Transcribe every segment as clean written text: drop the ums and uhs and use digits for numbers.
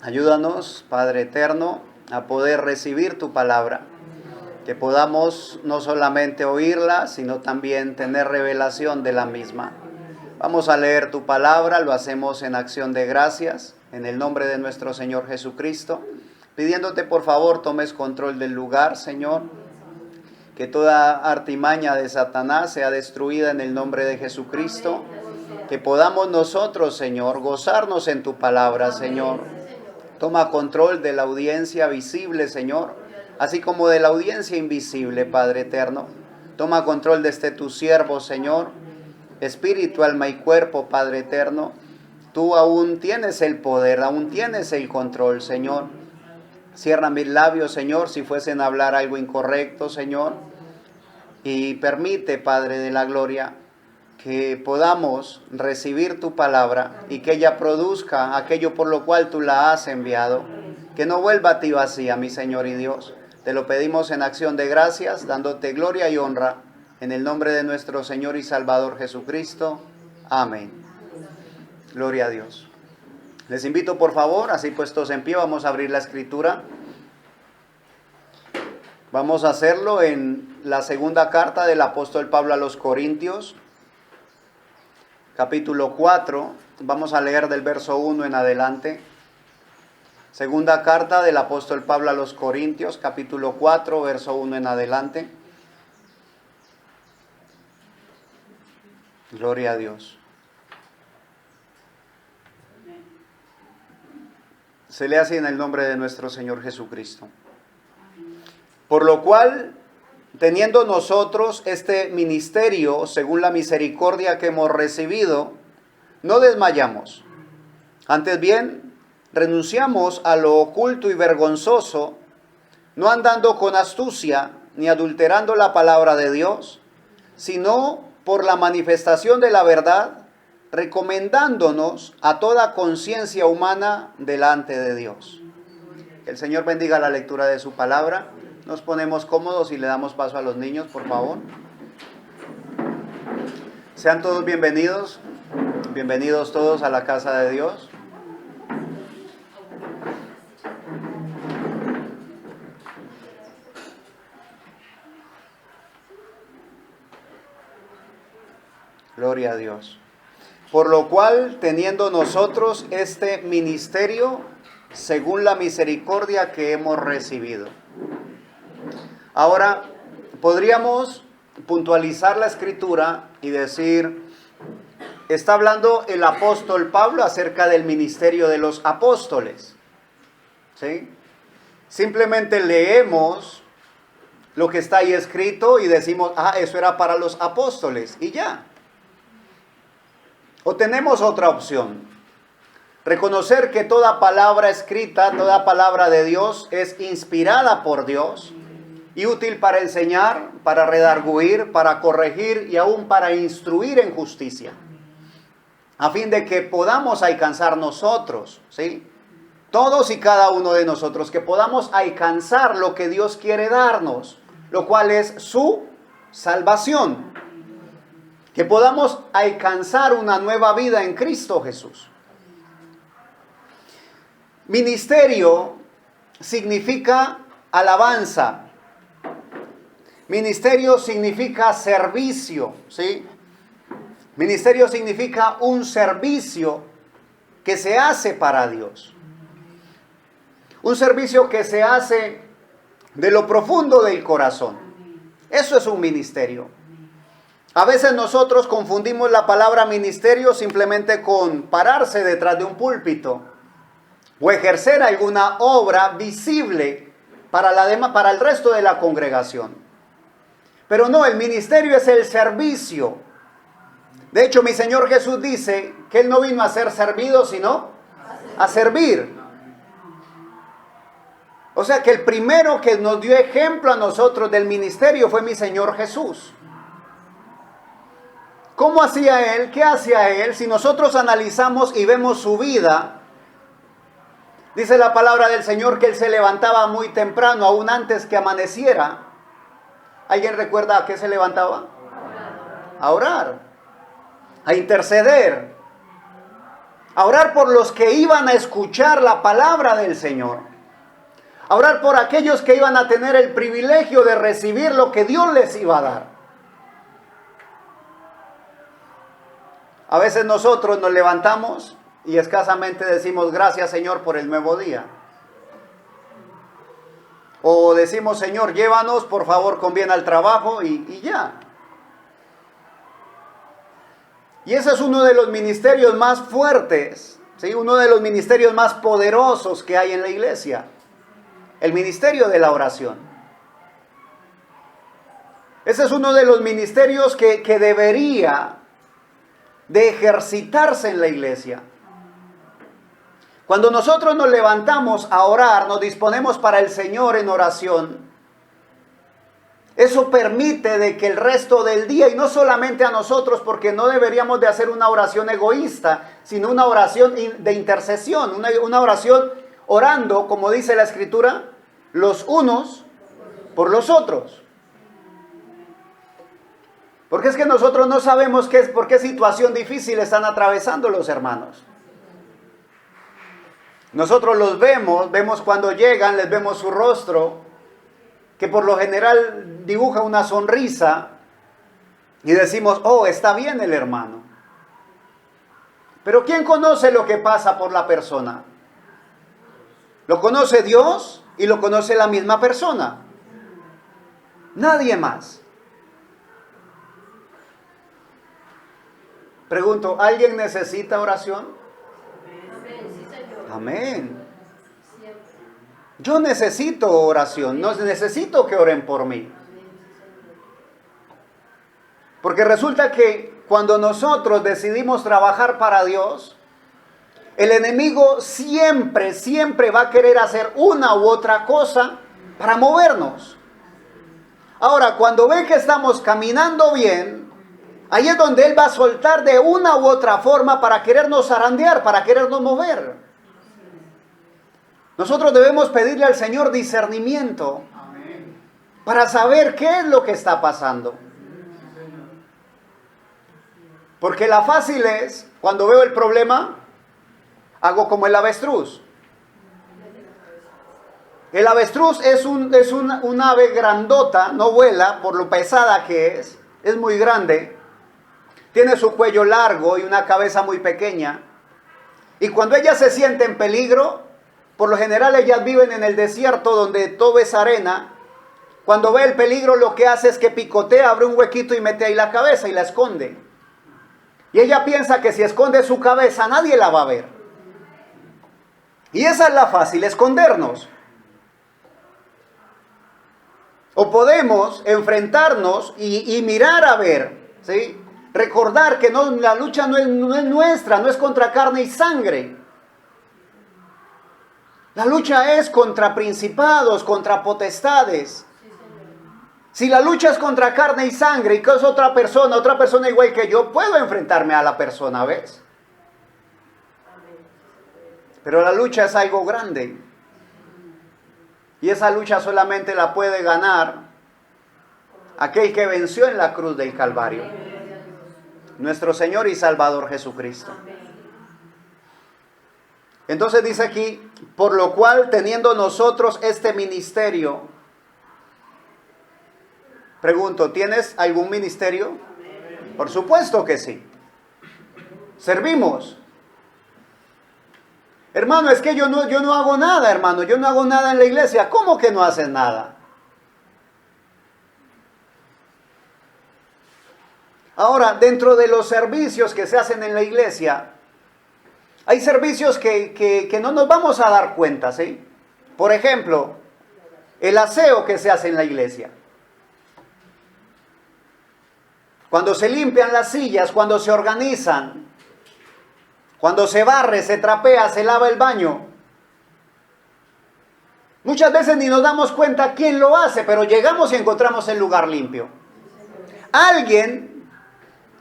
Ayúdanos, Padre eterno, a poder recibir tu palabra, que podamos no solamente oírla, sino también tener revelación de la misma. Vamos a leer tu palabra, lo hacemos en acción de gracias, en el nombre de nuestro Señor Jesucristo, pidiéndote por favor tomes control del lugar, Señor, que toda artimaña de Satanás sea destruida en el nombre de Jesucristo, que podamos nosotros, Señor, gozarnos en tu palabra, Señor. Toma control de la audiencia visible, Señor, así como de la audiencia invisible, Padre eterno. Toma control de este tu siervo, Señor, espíritu, alma y cuerpo, Padre eterno. Tú aún tienes el poder, aún tienes el control, Señor. Cierra mis labios, Señor, si fuesen a hablar algo incorrecto, Señor. Y permite, Padre de la gloria, que podamos recibir tu palabra y que ella produzca aquello por lo cual tú la has enviado. Que no vuelva a ti vacía, mi Señor y Dios. Te lo pedimos en acción de gracias, dándote gloria y honra, en el nombre de nuestro Señor y Salvador Jesucristo. Amén. Gloria a Dios. Les invito por favor, así puestos en pie, vamos a abrir la escritura. Vamos a hacerlo en la segunda carta del apóstol Pablo a los Corintios, capítulo 4, vamos a leer del verso 1 en adelante. Segunda carta del apóstol Pablo a los Corintios, capítulo 4, verso 1 en adelante. Gloria a Dios. Se lee así en el nombre de nuestro Señor Jesucristo. Por lo cual, teniendo nosotros este ministerio, según la misericordia que hemos recibido, no desmayamos. Antes bien, renunciamos a lo oculto y vergonzoso, no andando con astucia, ni adulterando la palabra de Dios, sino por la manifestación de la verdad, recomendándonos a toda conciencia humana delante de Dios. Que el Señor bendiga la lectura de su palabra. Nos ponemos cómodos y le damos paso a los niños, por favor. Sean todos bienvenidos todos a la casa de Dios. Gloria a Dios. Por lo cual, teniendo nosotros este ministerio, según la misericordia que hemos recibido. Ahora, podríamos puntualizar la escritura y decir, está hablando el apóstol Pablo acerca del ministerio de los apóstoles, ¿sí? Simplemente leemos lo que está ahí escrito y decimos, eso era para los apóstoles, y ya. O tenemos otra opción, reconocer que toda palabra escrita, toda palabra de Dios es inspirada por Dios, y útil para enseñar, para redarguir, para corregir y aún para instruir en justicia, a fin de que podamos alcanzar nosotros, ¿sí? Todos y cada uno de nosotros, que podamos alcanzar lo que Dios quiere darnos, lo cual es su salvación, que podamos alcanzar una nueva vida en Cristo Jesús. Ministerio significa alabanza. Ministerio significa servicio, ¿sí? Ministerio significa un servicio que se hace para Dios. Un servicio que se hace de lo profundo del corazón. Eso es un ministerio. A veces nosotros confundimos la palabra ministerio simplemente con pararse detrás de un púlpito o ejercer alguna obra visible para el resto de la congregación. Pero no, el ministerio es el servicio. De hecho, mi Señor Jesús dice que Él no vino a ser servido, sino a servir. O sea que el primero que nos dio ejemplo a nosotros del ministerio fue mi Señor Jesús. ¿Cómo hacía Él? ¿Qué hacía Él? Si nosotros analizamos y vemos su vida, dice la palabra del Señor que Él se levantaba muy temprano, aún antes que amaneciera. ¿Alguien recuerda a qué se levantaba? A orar, a interceder, a orar por los que iban a escuchar la palabra del Señor, a orar por aquellos que iban a tener el privilegio de recibir lo que Dios les iba a dar. A veces nosotros nos levantamos y escasamente decimos gracias, Señor, por el nuevo día. O decimos, Señor, llévanos por favor con bien al trabajo y ya. Y ese es uno de los ministerios más fuertes, ¿sí? Uno de los ministerios más poderosos que hay en la iglesia. El ministerio de la oración. Ese es uno de los ministerios que debería de ejercitarse en la iglesia. Cuando nosotros nos levantamos a orar, nos disponemos para el Señor en oración, eso permite de que el resto del día, y no solamente a nosotros, porque no deberíamos de hacer una oración egoísta, sino una oración de intercesión, una oración orando, como dice la Escritura, los unos por los otros. Porque es que nosotros no sabemos por qué situación difícil están atravesando los hermanos. Nosotros los vemos cuando llegan, les vemos su rostro, que por lo general dibuja una sonrisa, y decimos, oh, está bien el hermano. Pero ¿quién conoce lo que pasa por la persona? Lo conoce Dios y lo conoce la misma persona. Nadie más. Pregunto, ¿alguien necesita oración? Amén. Yo necesito oración, no necesito que oren por mí. Porque resulta que cuando nosotros decidimos trabajar para Dios, el enemigo siempre va a querer hacer una u otra cosa para movernos. Ahora, cuando ve que estamos caminando bien, ahí es donde él va a soltar de una u otra forma para querernos zarandear, para querernos mover. Nosotros debemos pedirle al Señor discernimiento para saber qué es lo que está pasando. Porque la fácil es, cuando veo el problema, hago como el avestruz. El avestruz es un ave grandota, no vuela por lo pesada que es muy grande, tiene su cuello largo y una cabeza muy pequeña. Y cuando ella se siente en peligro, por lo general ellas viven en el desierto donde todo es arena. Cuando ve el peligro lo que hace es que picotea, abre un huequito y mete ahí la cabeza y la esconde. Y ella piensa que si esconde su cabeza nadie la va a ver. Y esa es la fácil, escondernos. O podemos enfrentarnos y mirar a ver, ¿sí? Recordar que la lucha no es nuestra, no es contra carne y sangre. La lucha es contra principados, contra potestades. Si la lucha es contra carne y sangre y que es otra persona igual que yo, puedo enfrentarme a la persona, ¿ves? Pero la lucha es algo grande. Y esa lucha solamente la puede ganar aquel que venció en la cruz del Calvario. Nuestro Señor y Salvador Jesucristo. Entonces dice aquí, por lo cual teniendo nosotros este ministerio, pregunto, ¿tienes algún ministerio? Por supuesto que sí. Servimos. Hermano, es que yo no hago nada, hermano, yo no hago nada en la iglesia. ¿Cómo que no haces nada? Ahora, dentro de los servicios que se hacen en la iglesia, hay servicios que no nos vamos a dar cuenta, ¿sí? Por ejemplo, el aseo que se hace en la iglesia. Cuando se limpian las sillas, cuando se organizan, cuando se barre, se trapea, se lava el baño. Muchas veces ni nos damos cuenta quién lo hace, pero llegamos y encontramos el lugar limpio. Alguien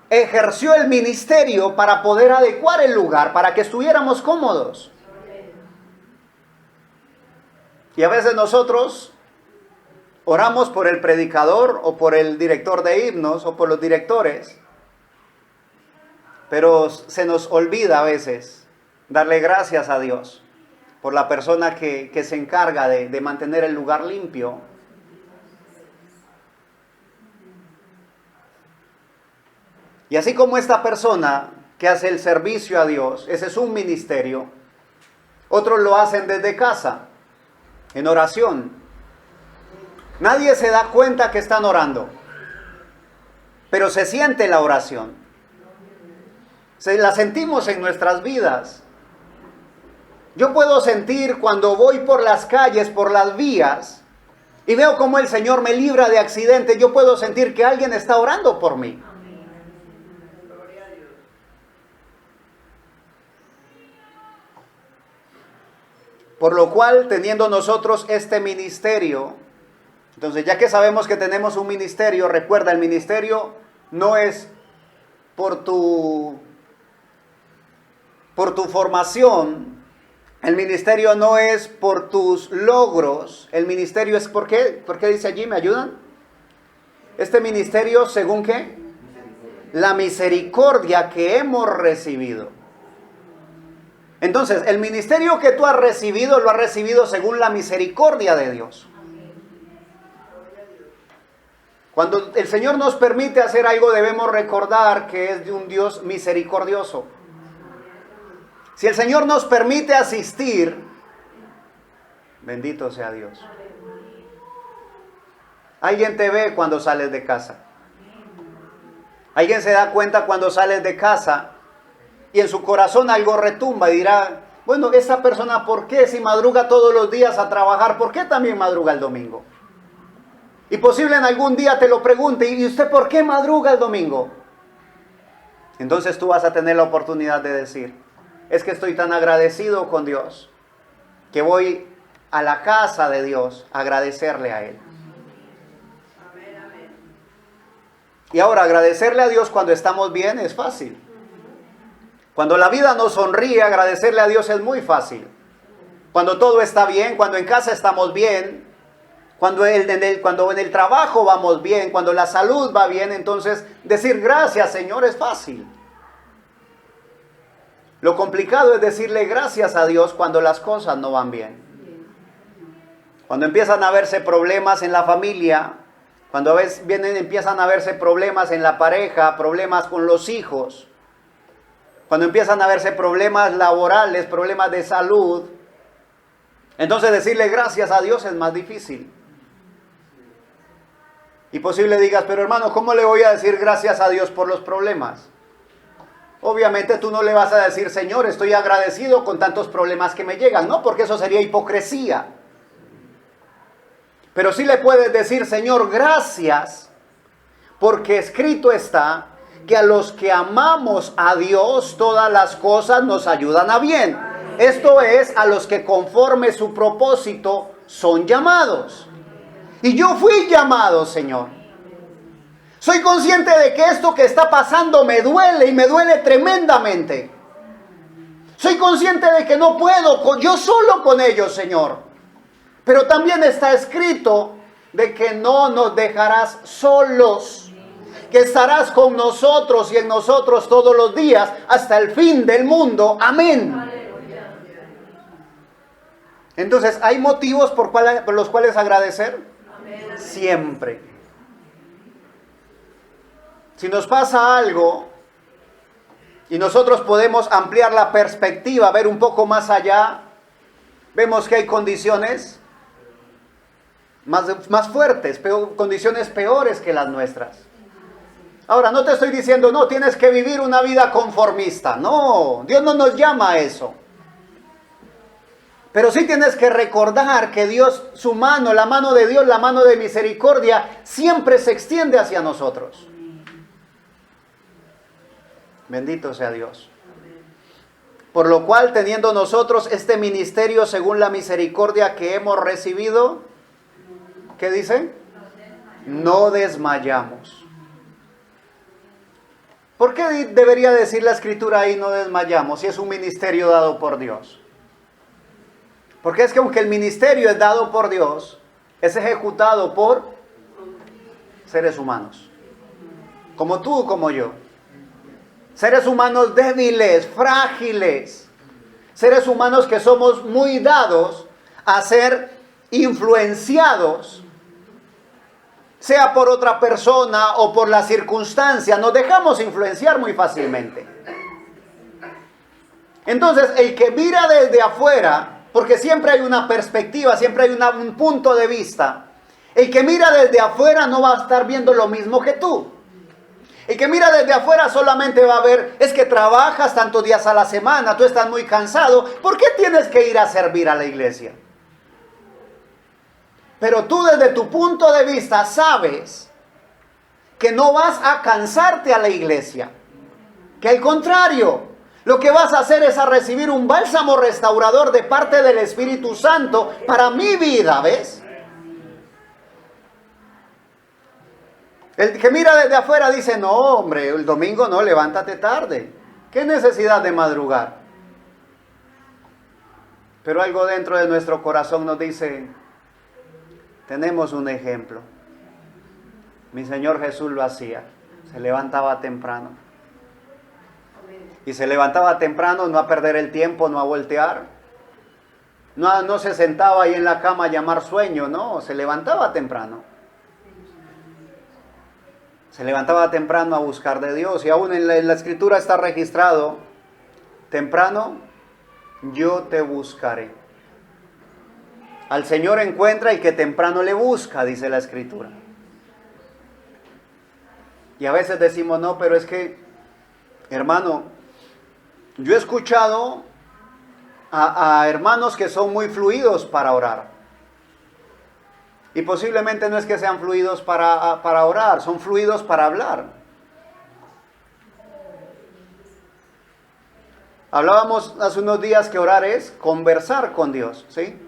ejerció el ministerio para poder adecuar el lugar, para que estuviéramos cómodos. Y a veces nosotros oramos por el predicador o por el director de himnos o por los directores, pero se nos olvida a veces darle gracias a Dios por la persona que se encarga de mantener el lugar limpio. Y así como esta persona que hace el servicio a Dios, ese es un ministerio, otros lo hacen desde casa, en oración. Nadie se da cuenta que están orando, pero se siente la oración. La sentimos en nuestras vidas. Yo puedo sentir cuando voy por las calles, por las vías, y veo cómo el Señor me libra de accidentes. Yo puedo sentir que alguien está orando por mí. Por lo cual, teniendo nosotros este ministerio, entonces ya que sabemos que tenemos un ministerio, recuerda, el ministerio no es por tu formación, el ministerio no es por tus logros, el ministerio es ¿por qué? ¿Por qué dice allí? ¿Me ayudan? Este ministerio, ¿según qué? La misericordia que hemos recibido. Entonces, el ministerio que tú has recibido, lo has recibido según la misericordia de Dios. Cuando el Señor nos permite hacer algo, debemos recordar que es de un Dios misericordioso. Si el Señor nos permite asistir, bendito sea Dios. Alguien te ve cuando sales de casa. Alguien se da cuenta cuando sales de casa y en su corazón algo retumba y dirá, bueno, esa persona, ¿por qué si madruga todos los días a trabajar, por qué también madruga el domingo? Y posible en algún día te lo pregunte, ¿y usted por qué madruga el domingo? Entonces tú vas a tener la oportunidad de decir, es que estoy tan agradecido con Dios, que voy a la casa de Dios a agradecerle a Él. Y ahora, agradecerle a Dios cuando estamos bien es fácil. Cuando la vida nos sonríe, agradecerle a Dios es muy fácil. Cuando todo está bien, cuando en casa estamos bien, cuando en el trabajo vamos bien, cuando la salud va bien, entonces decir gracias, Señor, es fácil. Lo complicado es decirle gracias a Dios cuando las cosas no van bien. Cuando empiezan a verse problemas en la familia, cuando a veces empiezan a verse problemas en la pareja, problemas con los hijos, cuando empiezan a verse problemas laborales, problemas de salud, entonces decirle gracias a Dios es más difícil. Y posible digas, pero hermano, ¿cómo le voy a decir gracias a Dios por los problemas? Obviamente tú no le vas a decir, Señor, estoy agradecido con tantos problemas que me llegan, no, porque eso sería hipocresía. Pero sí le puedes decir, Señor, gracias, porque escrito está que a los que amamos a Dios, todas las cosas nos ayudan a bien. Esto es, a los que conforme su propósito son llamados. Y yo fui llamado, Señor. Soy consciente de que esto que está pasando me duele y me duele tremendamente. Soy consciente de que no puedo yo solo con ellos, Señor. Pero también está escrito de que no nos dejarás solos, que estarás con nosotros y en nosotros todos los días hasta el fin del mundo. Amén. Entonces, ¿hay motivos por los cuales agradecer? Siempre. Si nos pasa algo y nosotros podemos ampliar la perspectiva, ver un poco más allá, vemos que hay condiciones más fuertes, condiciones peores que las nuestras. Ahora, no te estoy diciendo, no, tienes que vivir una vida conformista. No, Dios no nos llama a eso. Pero sí tienes que recordar que Dios, su mano, la mano de Dios, la mano de misericordia, siempre se extiende hacia nosotros. Bendito sea Dios. Por lo cual, teniendo nosotros este ministerio según la misericordia que hemos recibido, ¿qué dice? No desmayamos. ¿Por qué debería decir la Escritura ahí no desmayamos si es un ministerio dado por Dios? Porque es que aunque el ministerio es dado por Dios, es ejecutado por seres humanos, como tú, como yo. Seres humanos débiles, frágiles, Seres humanos que somos muy dados a ser influenciados, sea por otra persona o por la circunstancia. Nos dejamos influenciar muy fácilmente. Entonces, el que mira desde afuera, porque siempre hay una perspectiva, siempre hay un punto de vista. El que mira desde afuera no va a estar viendo lo mismo que tú. El que mira desde afuera solamente va a ver, es que trabajas tantos días a la semana, tú estás muy cansado, ¿por qué tienes que ir a servir a la iglesia? Pero tú desde tu punto de vista sabes que no vas a cansarte a la iglesia, que al contrario, lo que vas a hacer es a recibir un bálsamo restaurador de parte del Espíritu Santo para mi vida, ¿ves? El que mira desde afuera dice, no hombre, el domingo no, levántate tarde. ¿Qué necesidad de madrugar? Pero algo dentro de nuestro corazón nos dice, tenemos un ejemplo. Mi Señor Jesús lo hacía, se levantaba temprano. Y se levantaba temprano, no a perder el tiempo, no a voltear. No se sentaba ahí en la cama a llamar sueño, no, se levantaba temprano. Se levantaba temprano a buscar de Dios. Y aún en la Escritura está registrado, temprano yo te buscaré. Al Señor encuentra y que temprano le busca, dice la Escritura. Y a veces decimos, no, pero es que, hermano, yo he escuchado a hermanos que son muy fluidos para orar. Y posiblemente no es que sean fluidos para orar, son fluidos para hablar. Hablábamos hace unos días que orar es conversar con Dios, ¿sí?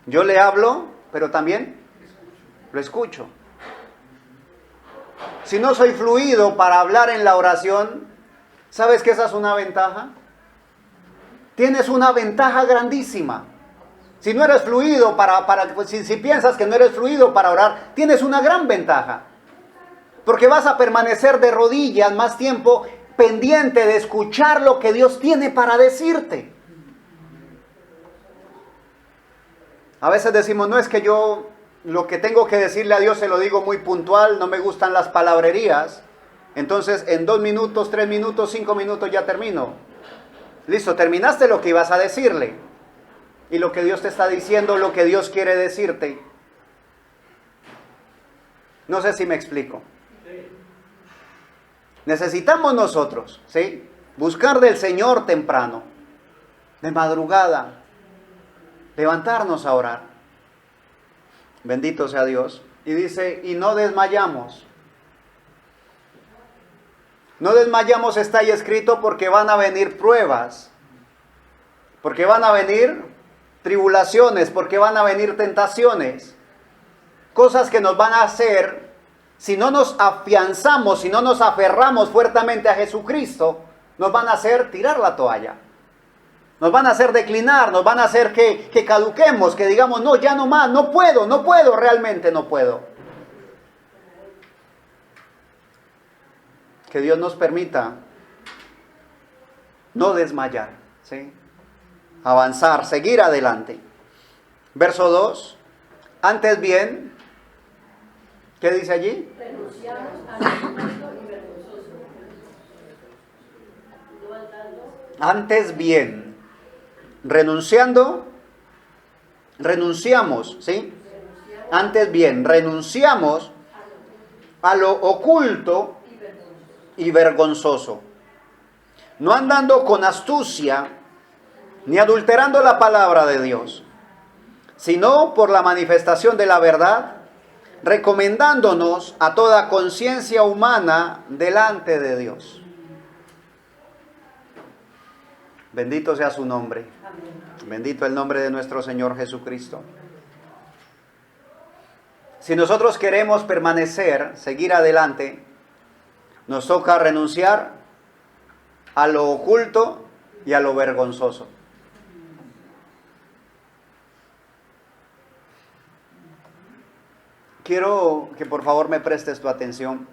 Yo le hablo, pero también lo escucho. Si no soy fluido para hablar en la oración, ¿sabes que esa es una ventaja? Tienes una ventaja grandísima. Si no eres fluido si piensas que no eres fluido para orar, tienes una gran ventaja. Porque vas a permanecer de rodillas más tiempo pendiente de escuchar lo que Dios tiene para decirte. A veces decimos, no es que yo lo que tengo que decirle a Dios se lo digo muy puntual, no me gustan las palabrerías. Entonces en 2 minutos, 3 minutos, 5 minutos ya termino. Listo, terminaste lo que ibas a decirle. Y lo que Dios te está diciendo, lo que Dios quiere decirte. No sé si me explico. Necesitamos nosotros, ¿sí? Buscar del Señor temprano, de madrugada, levantarnos a orar. Bendito sea Dios. Y dice, y no desmayamos. No desmayamos, está ahí escrito, porque van a venir pruebas. Porque van a venir tribulaciones, porque van a venir tentaciones, cosas que nos van a hacer, si no nos afianzamos, si no nos aferramos fuertemente a Jesucristo, nos van a hacer tirar la toalla, nos van a hacer declinar, nos van a hacer que caduquemos, que digamos, no, ya no más, no puedo, realmente no puedo. Que Dios nos permita no desmayar, ¿sí? Avanzar, seguir adelante. Verso 2. Antes bien, ¿qué dice allí? Renunciamos a lo injusto y vergonzoso. Antes bien, renunciamos, ¿sí? Antes bien, renunciamos a lo oculto y vergonzoso, no andando con astucia, ni adulterando la palabra de Dios, sino por la manifestación de la verdad, recomendándonos a toda conciencia humana delante de Dios. Bendito sea su nombre. Amén. Bendito el nombre de nuestro Señor Jesucristo. Si nosotros queremos permanecer, seguir adelante, nos toca renunciar a lo oculto y a lo vergonzoso. Quiero que por favor me prestes tu atención.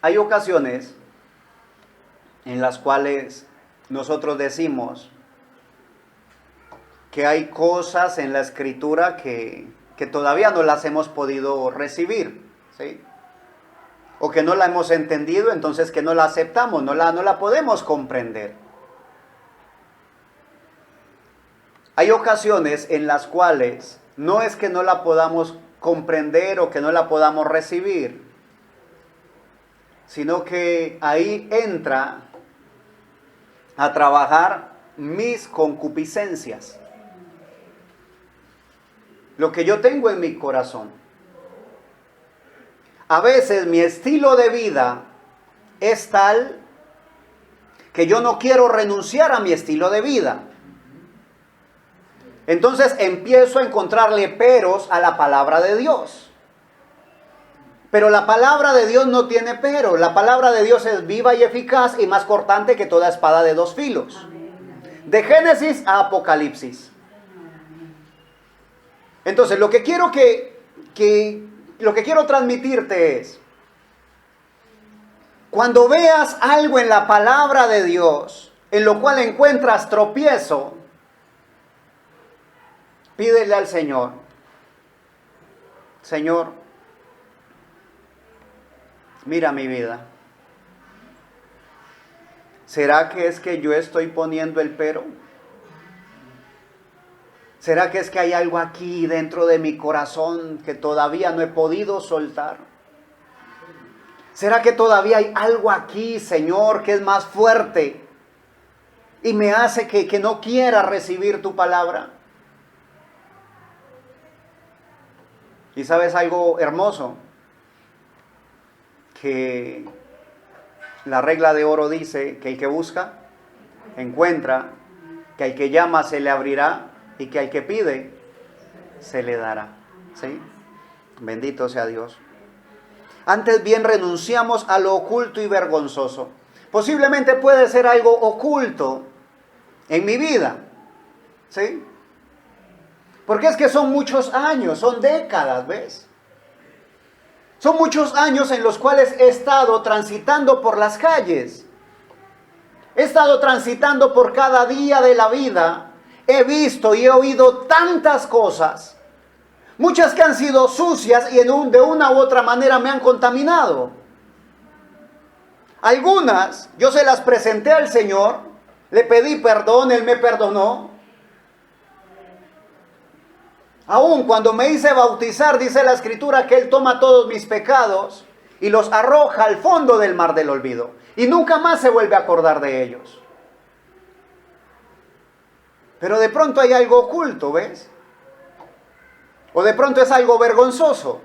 Hay ocasiones en las cuales nosotros decimos que hay cosas en la Escritura que todavía no las hemos podido recibir, ¿sí? O que no la hemos entendido, entonces que no la aceptamos, no la podemos comprender. Hay ocasiones en las cuales no es que no la podamos comprender o que no la podamos recibir, sino que ahí entra a trabajar mis concupiscencias, lo que yo tengo en mi corazón. A veces mi estilo de vida es tal que yo no quiero renunciar a mi estilo de vida. Entonces empiezo a encontrarle peros a la palabra de Dios. Pero la palabra de Dios no tiene pero. La palabra de Dios es viva y eficaz y más cortante que toda espada de dos filos. De Génesis a Apocalipsis. Entonces lo que quiero lo que quiero transmitirte es, cuando veas algo en la palabra de Dios, en lo cual encuentras tropiezo, pídele al Señor, Señor, mira mi vida. ¿Será que es que yo estoy poniendo el pero? ¿Será que es que hay algo aquí dentro de mi corazón que todavía no he podido soltar? ¿Será que todavía hay algo aquí, Señor, que es más fuerte y me hace que no quiera recibir tu palabra? ¿Y sabes algo hermoso? Que la regla de oro dice que el que busca, encuentra, que al que llama se le abrirá y que al que pide, se le dará. ¿Sí? Bendito sea Dios. Antes bien renunciamos a lo oculto y vergonzoso. Posiblemente puede ser algo oculto en mi vida. ¿Sí? Porque es que son muchos años, son décadas, ¿ves? Son muchos años en los cuales he estado transitando por las calles. He estado transitando por cada día de la vida. He visto y he oído tantas cosas. Muchas que han sido sucias y de una u otra manera me han contaminado. Algunas yo se las presenté al Señor. Le pedí perdón, Él me perdonó. Aún cuando me hice bautizar, dice la Escritura que Él toma todos mis pecados y los arroja al fondo del mar del olvido. Y nunca más se vuelve a acordar de ellos. Pero de pronto hay algo oculto, ¿ves? O de pronto es algo vergonzoso.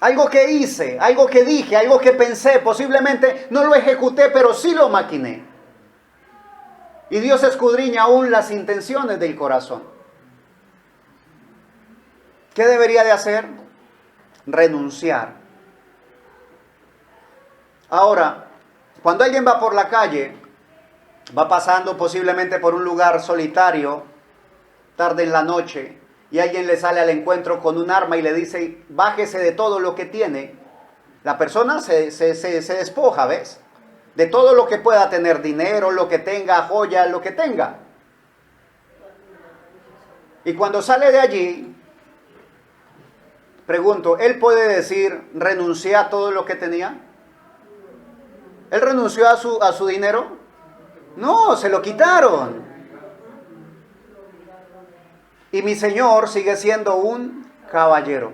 Algo que hice, algo que dije, algo que pensé. Posiblemente no lo ejecuté, pero sí lo maquiné. Y Dios escudriña aún las intenciones del corazón. ¿Qué debería de hacer? Renunciar. Ahora, cuando alguien va por la calle, va pasando posiblemente por un lugar solitario, tarde en la noche, y alguien le sale al encuentro con un arma y le dice, bájese de todo lo que tiene. La persona se despoja, ¿ves? De todo lo que pueda tener, dinero, lo que tenga, joyas, lo que tenga. Y cuando sale de allí, pregunto, ¿él puede decir, renuncié a todo lo que tenía? ¿Él renunció a su dinero? No, se lo quitaron. Y mi Señor sigue siendo un caballero.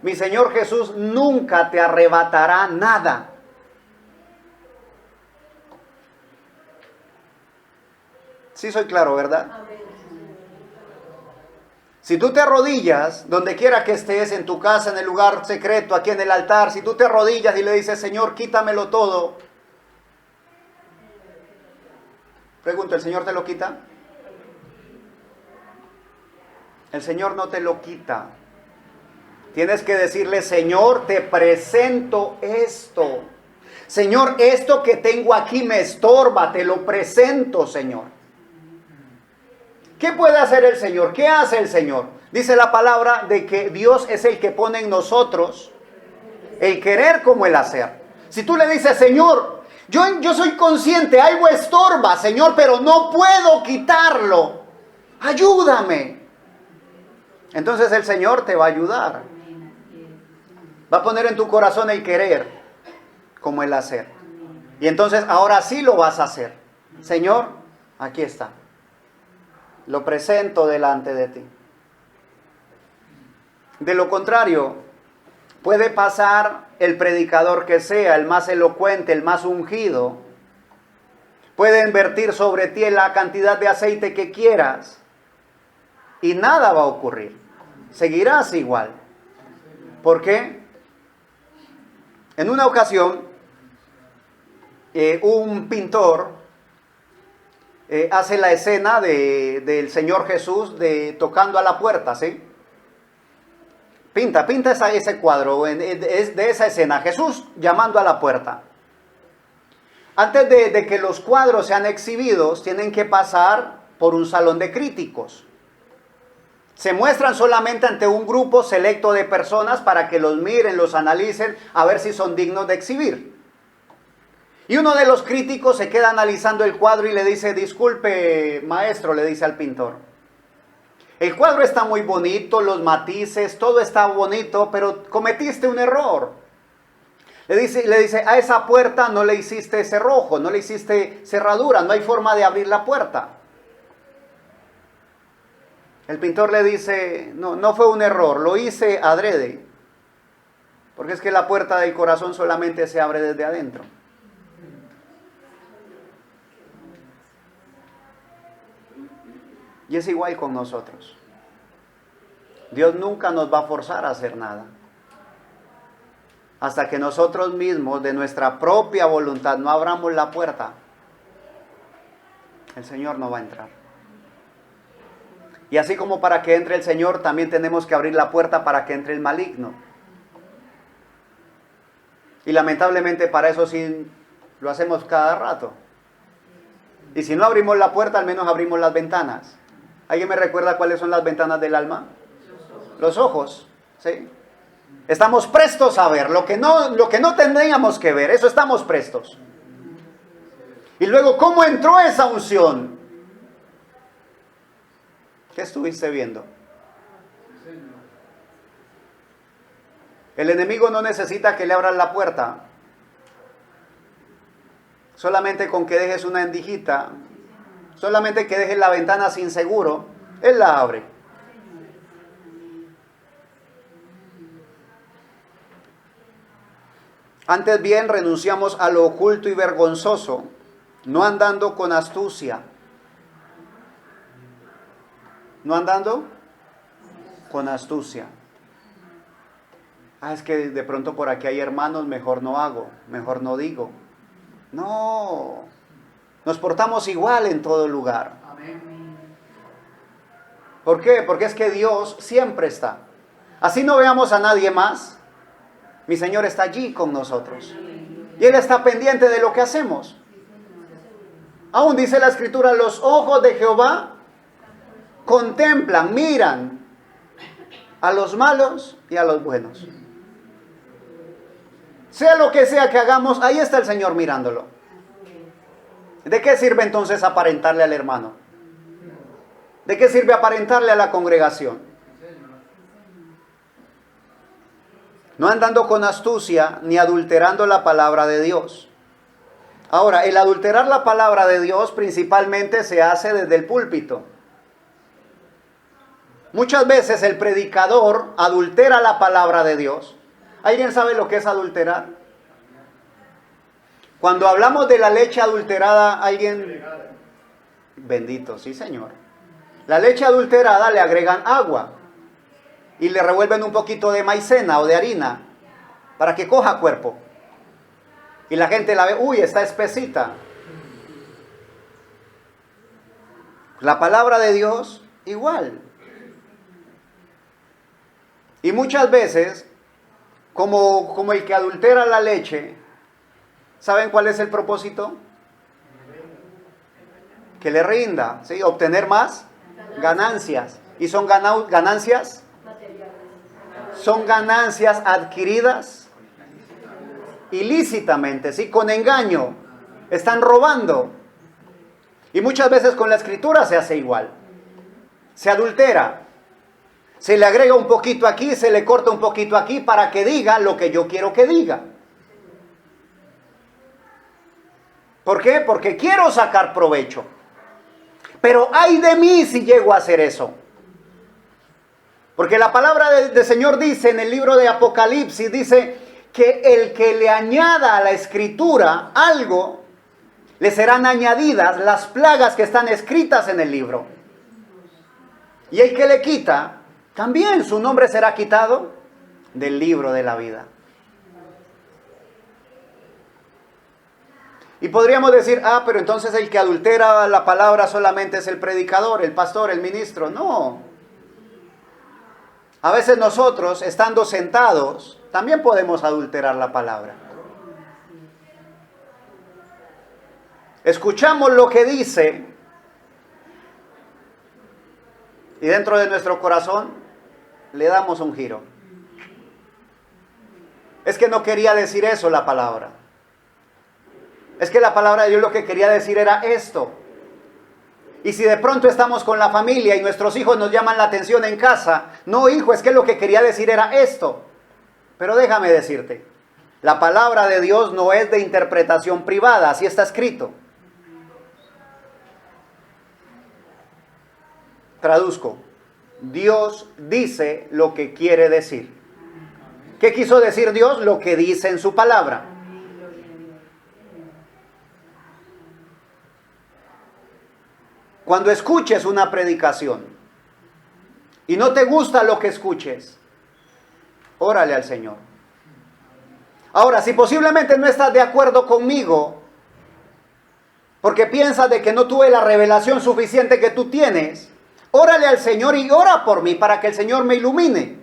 Mi Señor Jesús nunca te arrebatará nada. Sí soy claro, ¿verdad? Si tú te arrodillas, donde quiera que estés, en tu casa, en el lugar secreto, aquí en el altar, si tú te arrodillas y le dices, Señor, quítamelo todo. Pregunto, ¿el Señor te lo quita? El Señor no te lo quita. Tienes que decirle, Señor, te presento esto. Señor, esto que tengo aquí me estorba, te lo presento, Señor. ¿Qué puede hacer el Señor? ¿Qué hace el Señor? Dice la palabra de que Dios es el que pone en nosotros el querer como el hacer. Si tú le dices, Señor, Yo soy consciente, algo estorba, Señor, pero no puedo quitarlo. Ayúdame. Entonces el Señor te va a ayudar. Va a poner en tu corazón el querer como el hacer. Y entonces ahora sí lo vas a hacer. Señor, aquí está. Lo presento delante de ti. De lo contrario, puede pasar el predicador que sea, el más elocuente, el más ungido. Puede invertir sobre ti la cantidad de aceite que quieras. Y nada va a ocurrir. Seguirás igual. ¿Por qué? En una ocasión, un pintor hace la escena del Señor Jesús tocando a la puerta, ¿sí? Pinta ese cuadro de esa escena, Jesús llamando a la puerta. Antes de que los cuadros sean exhibidos, tienen que pasar por un salón de críticos. Se muestran solamente ante un grupo selecto de personas para que los miren, los analicen, a ver si son dignos de exhibir. Y uno de los críticos se queda analizando el cuadro y le dice, disculpe, maestro, le dice al pintor. El cuadro está muy bonito, los matices, todo está bonito, pero cometiste un error. Le dice, a esa puerta no le hiciste cerrojo, no le hiciste cerradura, no hay forma de abrir la puerta. El pintor le dice, no fue un error, lo hice adrede. Porque es que la puerta del corazón solamente se abre desde adentro. Y es igual con nosotros. Dios nunca nos va a forzar a hacer nada. Hasta que nosotros mismos, de nuestra propia voluntad, no abramos la puerta, el Señor no va a entrar. Y así como para que entre el Señor, también tenemos que abrir la puerta para que entre el maligno. Y lamentablemente para eso sí lo hacemos cada rato. Y si no abrimos la puerta, al menos abrimos las ventanas. ¿Alguien me recuerda cuáles son las ventanas del alma? Los ojos, ¿sí? Estamos prestos a ver lo que no tendríamos que ver, eso estamos prestos. Y luego, ¿cómo entró esa unción? ¿Qué estuviste viendo? El enemigo no necesita que le abran la puerta. Solamente con que dejes una endijita, solamente que dejes la ventana sin seguro, él la abre. Antes bien renunciamos a lo oculto y vergonzoso, no andando con astucia. ¿No andando? Con astucia. Es que de pronto por aquí hay hermanos, mejor no hago, mejor no digo. No, nos portamos igual en todo lugar. ¿Por qué? Porque es que Dios siempre está. Así no veamos a nadie más, mi Señor está allí con nosotros. Y Él está pendiente de lo que hacemos. Aún dice la Escritura, los ojos de Jehová contemplan, miran a los malos y a los buenos. Sea lo que sea que hagamos, ahí está el Señor mirándolo. ¿De qué sirve entonces aparentarle al hermano? ¿De qué sirve aparentarle a la congregación? No andando con astucia ni adulterando la palabra de Dios. Ahora, el adulterar la palabra de Dios principalmente se hace desde el púlpito. Muchas veces el predicador adultera la palabra de Dios. ¿Alguien sabe lo que es adulterar? Cuando hablamos de la leche adulterada, ¿alguien? Bendito, sí Señor. La leche adulterada le agregan agua y le revuelven un poquito de maicena o de harina para que coja cuerpo. Y la gente la ve, uy, está espesita. La palabra de Dios, igual. Y muchas veces, como el que adultera la leche, ¿saben cuál es el propósito? Que le rinda, ¿sí? Obtener más ganancias. ¿Y son ganancias? Son ganancias adquiridas ilícitamente, ¿sí? Con engaño. están robando. Y muchas veces con la escritura se hace igual. Se adultera. Se le agrega un poquito aquí, se le corta un poquito aquí para que diga lo que yo quiero que diga. ¿Por qué? Porque quiero sacar provecho. Pero ay de mí si llego a hacer eso. Porque la palabra del Señor dice en el libro de Apocalipsis, dice que el que le añada a la escritura algo, le serán añadidas las plagas que están escritas en el libro. Y el que le quita, también su nombre será quitado del libro de la vida. Y podríamos decir, pero entonces el que adultera la palabra solamente es el predicador, el pastor, el ministro. No. A veces nosotros, estando sentados, también podemos adulterar la palabra. Escuchamos lo que dice y dentro de nuestro corazón le damos un giro. Es que no quería decir eso la palabra. Es que la palabra de Dios lo que quería decir era esto. Y si de pronto estamos con la familia y nuestros hijos nos llaman la atención en casa, no, hijo, es que lo que quería decir era esto. Pero déjame decirte, la palabra de Dios no es de interpretación privada, así está escrito. Traduzco, Dios dice lo que quiere decir. ¿Qué quiso decir Dios? Lo que dice en su palabra. Cuando escuches una predicación y no te gusta lo que escuches, órale al Señor. Ahora, si posiblemente no estás de acuerdo conmigo, porque piensas de que no tuve la revelación suficiente que tú tienes, órale al Señor y ora por mí para que el Señor me ilumine.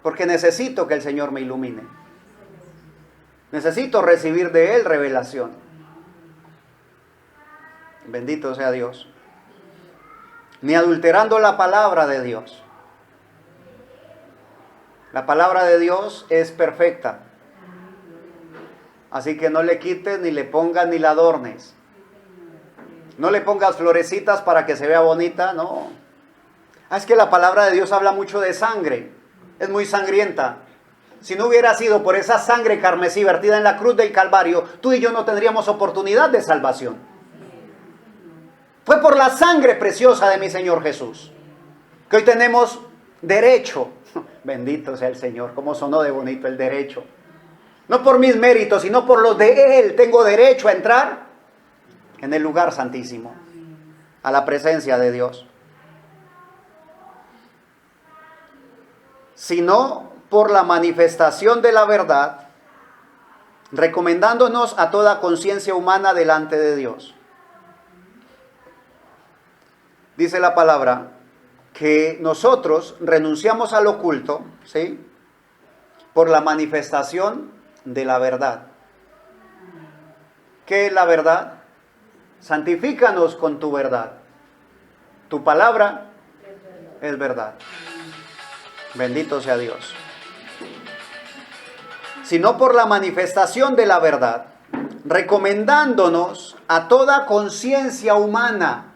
Porque necesito que el Señor me ilumine. Necesito recibir de Él revelación. Bendito sea Dios. Ni adulterando la palabra de Dios. La palabra de Dios es perfecta. Así que no le quites, ni le pongas, ni la adornes. No le pongas florecitas para que se vea bonita, no. Es que la palabra de Dios habla mucho de sangre. Es muy sangrienta. Si no hubiera sido por esa sangre carmesí vertida en la cruz del Calvario, tú y yo no tendríamos oportunidad de salvación. Fue por la sangre preciosa de mi Señor Jesús que hoy tenemos derecho. Bendito sea el Señor, cómo sonó de bonito el derecho. No por mis méritos, sino por los de Él. Tengo derecho a entrar en el lugar santísimo, a la presencia de Dios. Sino por la manifestación de la verdad, recomendándonos a toda conciencia humana delante de Dios. Dice la palabra que nosotros renunciamos al oculto, ¿sí?, por la manifestación de la verdad. ¿Qué es la verdad? Santifícanos con tu verdad. Tu palabra es verdad. Bendito sea Dios. Sino por la manifestación de la verdad, recomendándonos a toda conciencia humana.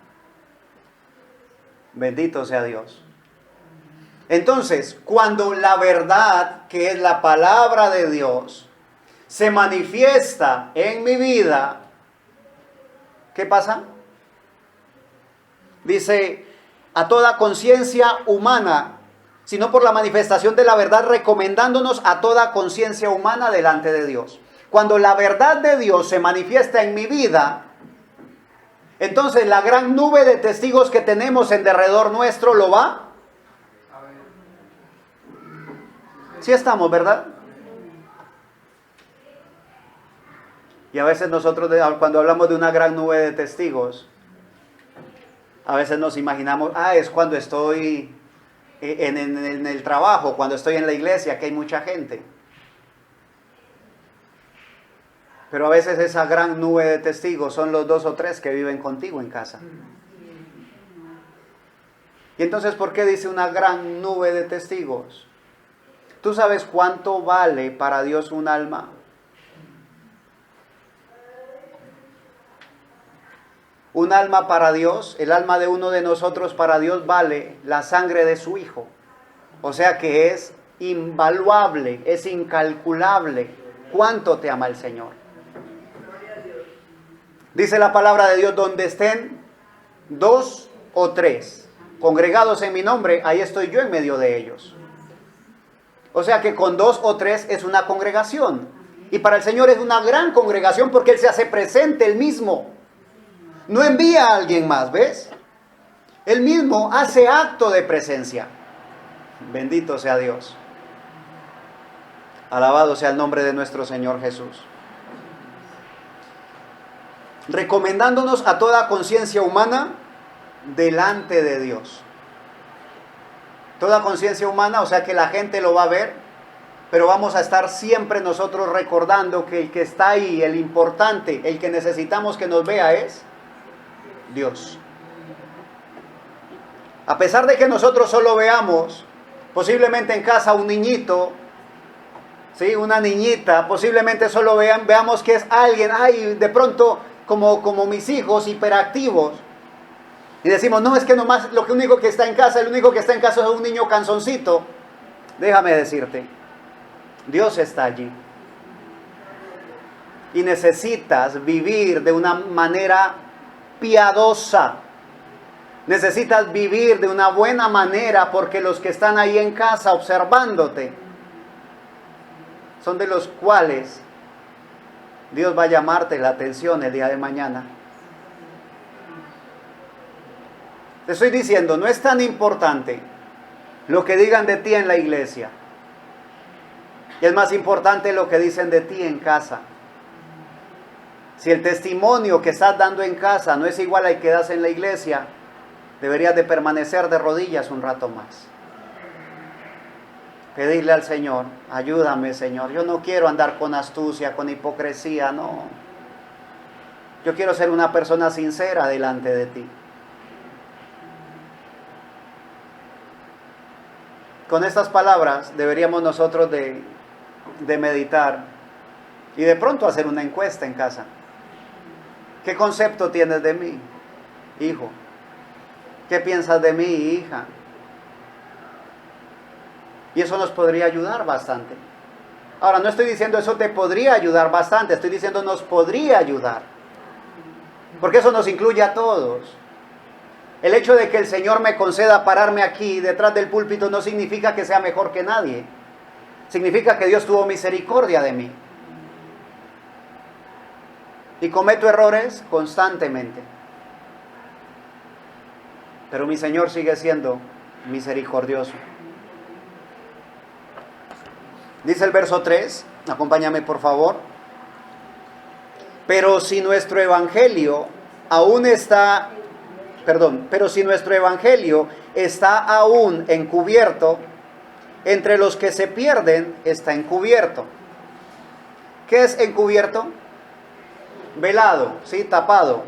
Bendito sea Dios. Entonces, cuando la verdad, que es la palabra de Dios, se manifiesta en mi vida, ¿qué pasa? Dice, a toda conciencia humana, sino por la manifestación de la verdad, recomendándonos a toda conciencia humana delante de Dios. Cuando la verdad de Dios se manifiesta en mi vida, entonces la gran nube de testigos que tenemos en derredor nuestro lo va. Sí estamos, ¿verdad? Y a veces nosotros, cuando hablamos de una gran nube de testigos, a veces nos imaginamos, es cuando estoy en el trabajo, cuando estoy en la iglesia, que hay mucha gente. Pero a veces esa gran nube de testigos son los 2 o 3 que viven contigo en casa. Y entonces, ¿por qué dice una gran nube de testigos? ¿Tú sabes cuánto vale para Dios un alma? Un alma para Dios, el alma de uno de nosotros para Dios vale la sangre de su Hijo. O sea que es invaluable, es incalculable cuánto te ama el Señor. Dice la palabra de Dios, donde estén 2 o 3 congregados en mi nombre, ahí estoy yo en medio de ellos. O sea que con 2 o 3 es una congregación. Y para el Señor es una gran congregación porque Él se hace presente Él mismo. No envía a alguien más, ¿ves? Él mismo hace acto de presencia. Bendito sea Dios. Alabado sea el nombre de nuestro Señor Jesús. Recomendándonos a toda conciencia humana delante de Dios. Toda conciencia humana, o sea que la gente lo va a ver, pero vamos a estar siempre nosotros recordando que el que está ahí, el importante, el que necesitamos que nos vea es Dios. A pesar de que nosotros solo veamos, posiblemente en casa un niñito, ¿sí? Una niñita, posiblemente solo veamos que es alguien, ay, de pronto como mis hijos hiperactivos. Y decimos, no, es que nomás lo único que está en casa, el único que está en casa es un niño canzoncito. Déjame decirte, Dios está allí. Y necesitas vivir de una manera piadosa. Necesitas vivir de una buena manera porque los que están ahí en casa observándote son de los cuales Dios va a llamarte la atención el día de mañana. Te estoy diciendo, no es tan importante lo que digan de ti en la iglesia. Es más importante lo que dicen de ti en casa. Si el testimonio que estás dando en casa no es igual al que das en la iglesia, deberías de permanecer de rodillas un rato más. Pedirle al Señor, ayúdame Señor, yo no quiero andar con astucia, con hipocresía, no. Yo quiero ser una persona sincera delante de ti. Con estas palabras deberíamos nosotros de meditar y de pronto hacer una encuesta en casa. ¿Qué concepto tienes de mí, hijo? ¿Qué piensas de mí, hija? Y eso nos podría ayudar bastante. Ahora, no estoy diciendo eso te podría ayudar bastante, estoy diciendo nos podría ayudar. Porque eso nos incluye a todos. El hecho de que el Señor me conceda pararme aquí detrás del púlpito no significa que sea mejor que nadie. Significa que Dios tuvo misericordia de mí. Y cometo errores constantemente. Pero mi Señor sigue siendo misericordioso. Dice el verso 3, acompáñame por favor. Pero si nuestro evangelio está aún encubierto, entre los que se pierden está encubierto. ¿Qué es encubierto? Velado, ¿sí? Tapado.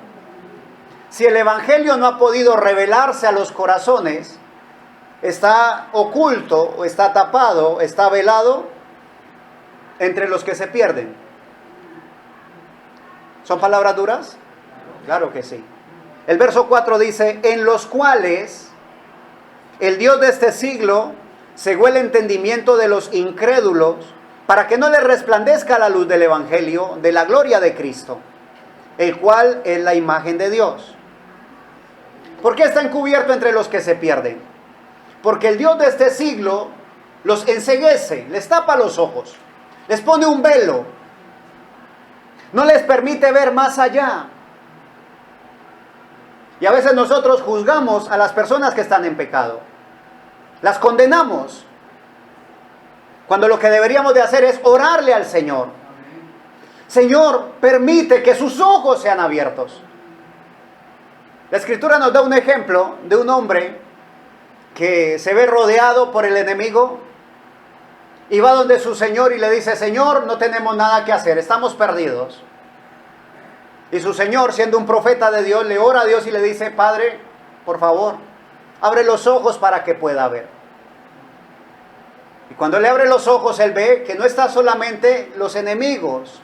Si el evangelio no ha podido revelarse a los corazones, está oculto, o está tapado, está velado entre los que se pierden. ¿Son palabras duras? Claro que sí. El verso 4 dice, en los cuales el Dios de este siglo cegó el entendimiento de los incrédulos para que no les resplandezca la luz del evangelio de la gloria de Cristo, el cual es la imagen de Dios. ¿Por qué está encubierto entre los que se pierden? Porque el Dios de este siglo los enceguece, les tapa los ojos, les pone un velo, no les permite ver más allá. Y a veces nosotros juzgamos a las personas que están en pecado, las condenamos, cuando lo que deberíamos de hacer es orarle al Señor. Señor, permite que sus ojos sean abiertos. La Escritura nos da un ejemplo de un hombre que se ve rodeado por el enemigo y va donde su Señor y le dice, Señor, no tenemos nada que hacer, estamos perdidos. Y su Señor, siendo un profeta de Dios, le ora a Dios y le dice, Padre, por favor, abre los ojos para que pueda ver. Y cuando le abre los ojos, él ve que no está solamente los enemigos,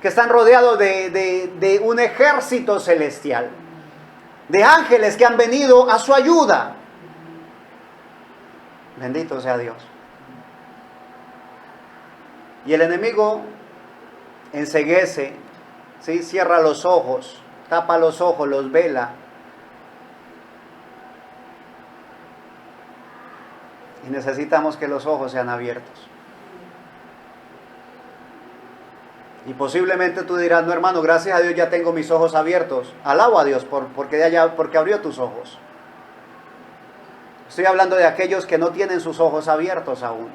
que están rodeados de un ejército celestial, de ángeles que han venido a su ayuda. Bendito sea Dios. Y el enemigo enceguece, ¿sí? Cierra los ojos, tapa los ojos, los vela. Y necesitamos que los ojos sean abiertos. Y posiblemente tú dirás, no hermano, gracias a Dios ya tengo mis ojos abiertos. Alabo a Dios porque abrió tus ojos. Estoy hablando de aquellos que no tienen sus ojos abiertos aún.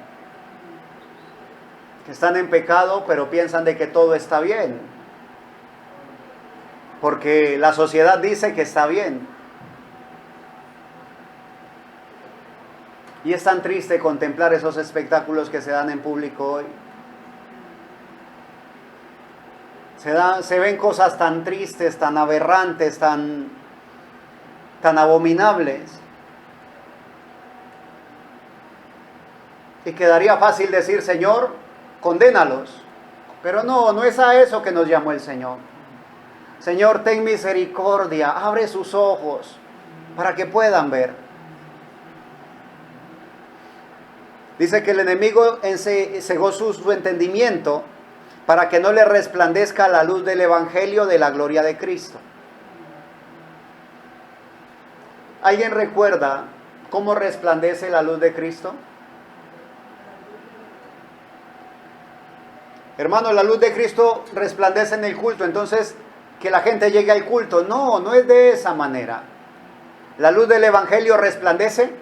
Que están en pecado, pero piensan de que todo está bien. Porque la sociedad dice que está bien. Y es tan triste contemplar esos espectáculos que se dan en público hoy. Se ven cosas tan tristes, tan aberrantes, tan abominables. Y quedaría fácil decir, Señor, condénalos. Pero no es a eso que nos llamó el Señor. Señor, ten misericordia, abre sus ojos para que puedan ver. Dice que el enemigo cegó su entendimiento para que no le resplandezca la luz del Evangelio de la gloria de Cristo. ¿Alguien recuerda cómo resplandece la luz de Cristo? Hermano, la luz de Cristo resplandece en el culto, entonces que la gente llegue al culto. No es de esa manera. La luz del Evangelio resplandece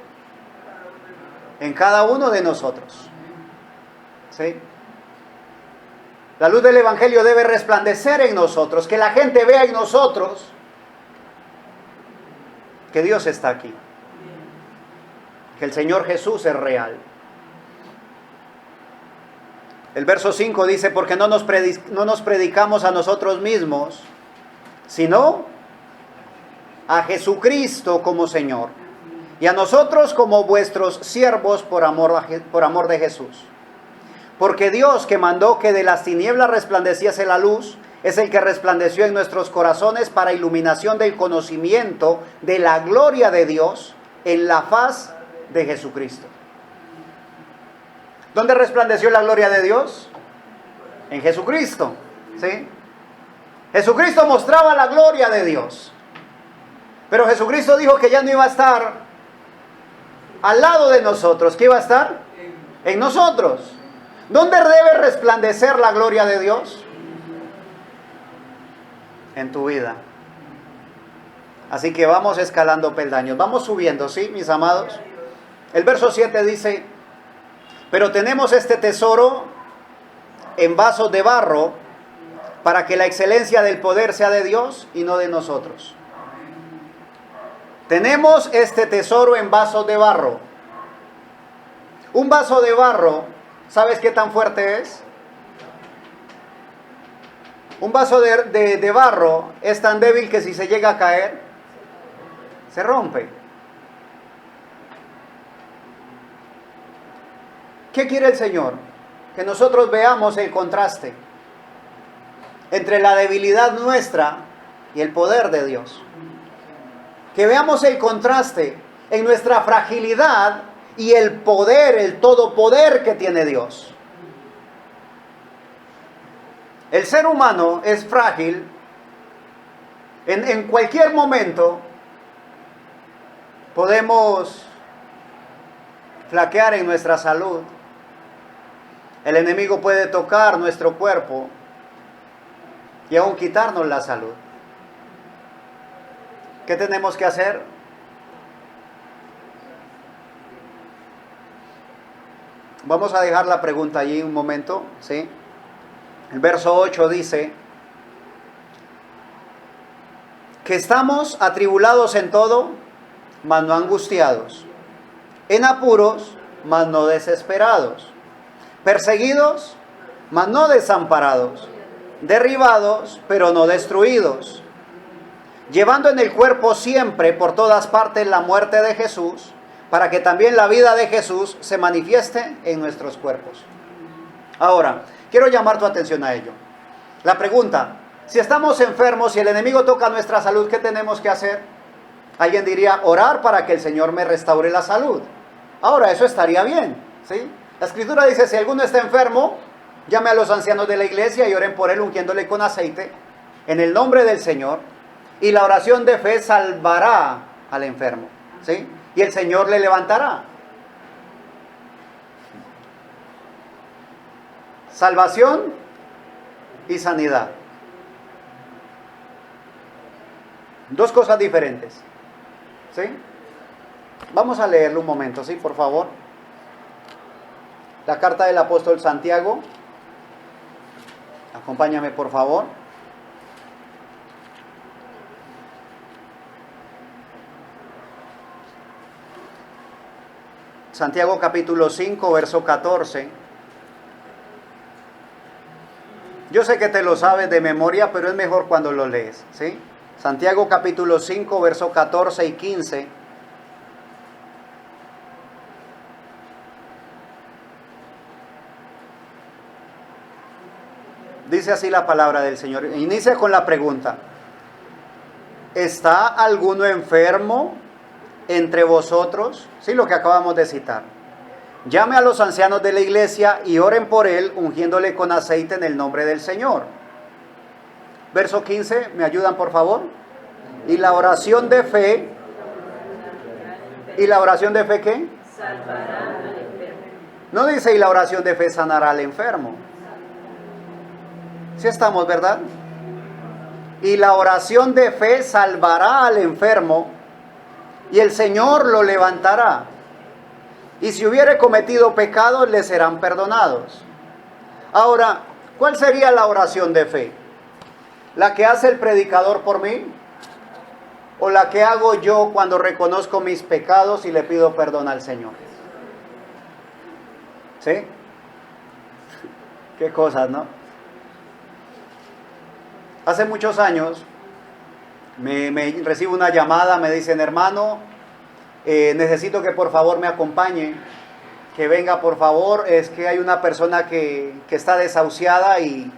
en cada uno de nosotros. ¿Sí? La luz del Evangelio debe resplandecer en nosotros, que la gente vea en nosotros que Dios está aquí, que el Señor Jesús es real. El verso 5 dice, porque no nos predicamos a nosotros mismos, sino a Jesucristo como Señor, y a nosotros como vuestros siervos por amor de Jesús. Porque Dios, que mandó que de las tinieblas resplandeciese la luz, es el que resplandeció en nuestros corazones para iluminación del conocimiento de la gloria de Dios en la faz de Jesucristo. ¿Dónde resplandeció la gloria de Dios? En Jesucristo, ¿sí? Jesucristo mostraba la gloria de Dios. Pero Jesucristo dijo que ya no iba a estar al lado de nosotros, que iba a estar en nosotros. ¿Dónde debe resplandecer la gloria de Dios? En tu vida. Así que vamos escalando peldaños, vamos subiendo, ¿sí, mis amados? El verso 7 dice, pero tenemos este tesoro en vasos de barro, para que la excelencia del poder sea de Dios y no de nosotros. Tenemos este tesoro en vasos de barro. Un vaso de barro, ¿sabes qué tan fuerte es? Un vaso de barro es tan débil que si se llega a caer, se rompe. ¿Qué quiere el Señor? Que nosotros veamos el contraste entre la debilidad nuestra y el poder de Dios. Que veamos el contraste en nuestra fragilidad y el poder, el todopoder que tiene Dios. El ser humano es frágil. En cualquier momento podemos flaquear en nuestra salud. El enemigo puede tocar nuestro cuerpo y aún quitarnos la salud. ¿Qué tenemos que hacer? Vamos a dejar la pregunta allí un momento, ¿sí? El verso 8 dice que estamos atribulados en todo, mas no angustiados, en apuros, mas no desesperados, perseguidos, mas no desamparados, derribados, pero no destruidos, llevando en el cuerpo siempre por todas partes la muerte de Jesús, para que también la vida de Jesús se manifieste en nuestros cuerpos. Ahora, quiero llamar tu atención a ello. La pregunta, si estamos enfermos, si el enemigo toca nuestra salud, ¿qué tenemos que hacer? Alguien diría, orar para que el Señor me restaure la salud. Ahora, eso estaría bien, ¿sí? La Escritura dice, si alguno está enfermo, llame a los ancianos de la iglesia y oren por él ungiéndole con aceite en el nombre del Señor, y la oración de fe salvará al enfermo, ¿sí? Y el Señor le levantará. Salvación y sanidad. Dos cosas diferentes, ¿sí? Vamos a leerlo un momento, ¿sí? Por favor. La carta del apóstol Santiago. Acompáñame, por favor. Santiago capítulo 5, verso 14. Yo sé que te lo sabes de memoria, pero es mejor cuando lo lees, ¿sí? Santiago capítulo 5, verso 14 y 15. Dice así la palabra del Señor. Inicia con la pregunta. ¿Está alguno enfermo entre vosotros? Sí, lo que acabamos de citar. Llame a los ancianos de la iglesia y oren por él, ungiéndole con aceite en el nombre del Señor. Verso 15, ¿me ayudan por favor? Y la oración de fe. ¿Y la oración de fe qué? Salvará al enfermo. No dice y la oración de fe sanará al enfermo. ¿Sí estamos, verdad? Y la oración de fe salvará al enfermo y el Señor lo levantará. Y si hubiere cometido pecados, le serán perdonados. Ahora, ¿cuál sería la oración de fe? ¿La que hace el predicador por mí? ¿O la que hago yo cuando reconozco mis pecados y le pido perdón al Señor? ¿Sí? Qué cosas, ¿no? Hace muchos años me recibo una llamada, me dicen, hermano, necesito que por favor me acompañe, que venga por favor, es que hay una persona que está desahuciada y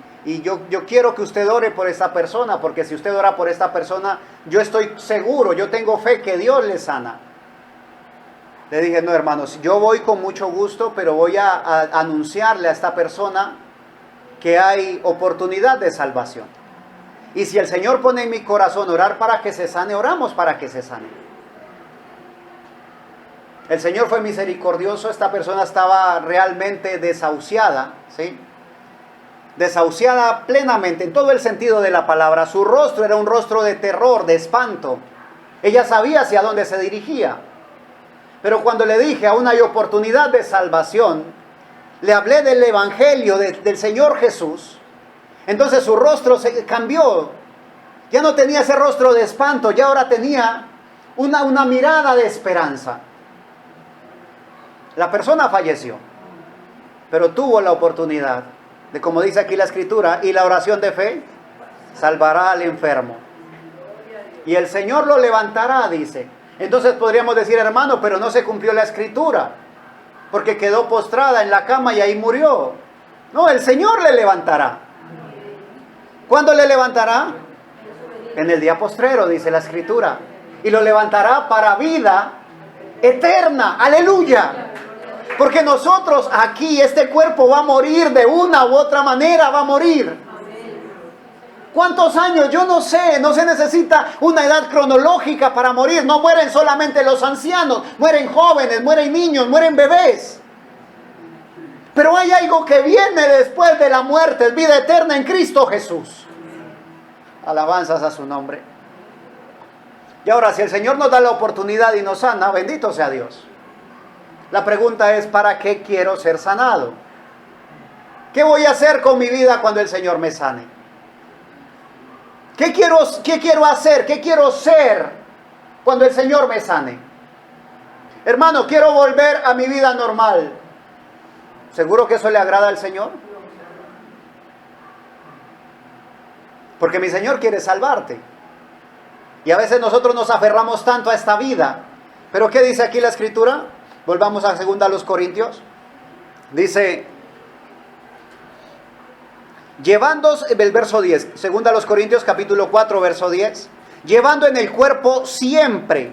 yo quiero que usted ore por esta persona, porque si usted ora por esta persona, yo estoy seguro, yo tengo fe que Dios le sana. Le dije, no hermanos, yo voy con mucho gusto, pero voy a anunciarle a esta persona que hay oportunidad de salvación. Y si el Señor pone en mi corazón orar para que se sane, oramos para que se sane. El Señor fue misericordioso, esta persona estaba realmente desahuciada, ¿sí? Desahuciada plenamente, en todo el sentido de la palabra. Su rostro era un rostro de terror, de espanto. Ella sabía hacia dónde se dirigía. Pero cuando le dije, aún hay oportunidad de salvación, le hablé del Evangelio del Señor Jesús. Entonces su rostro se cambió. Ya no tenía ese rostro de espanto, ya ahora tenía una mirada de esperanza. La persona falleció, pero tuvo la oportunidad de, como dice aquí la Escritura, y la oración de fe salvará al enfermo. Y el Señor lo levantará, dice. Entonces podríamos decir, hermano, pero no se cumplió la Escritura, porque quedó postrada en la cama y ahí murió. No, el Señor le levantará. ¿Cuándo le levantará? En el día postrero, dice la Escritura. Y lo levantará para vida eterna. ¡Aleluya! Porque nosotros aquí, este cuerpo va a morir de una u otra manera, va a morir. ¿Cuántos años? Yo no sé, no se necesita una edad cronológica para morir. No mueren solamente los ancianos, mueren jóvenes, mueren niños, mueren bebés. Pero hay algo que viene después de la muerte, es vida eterna en Cristo Jesús. Alabanzas a su nombre. Y ahora, si el Señor nos da la oportunidad y nos sana, bendito sea Dios. La pregunta es, ¿para qué quiero ser sanado? ¿Qué voy a hacer con mi vida cuando el Señor me sane? ¿Qué quiero hacer? ¿Qué quiero ser cuando el Señor me sane? Hermano, quiero volver a mi vida normal. ¿Seguro que eso le agrada al Señor? Porque mi Señor quiere salvarte. Y a veces nosotros nos aferramos tanto a esta vida Pero ¿qué dice aquí la Escritura? Volvamos a 2 Corintios. Dice, llevando, el verso 10, 2 Corintios capítulo 4, verso 10, llevando en el cuerpo siempre,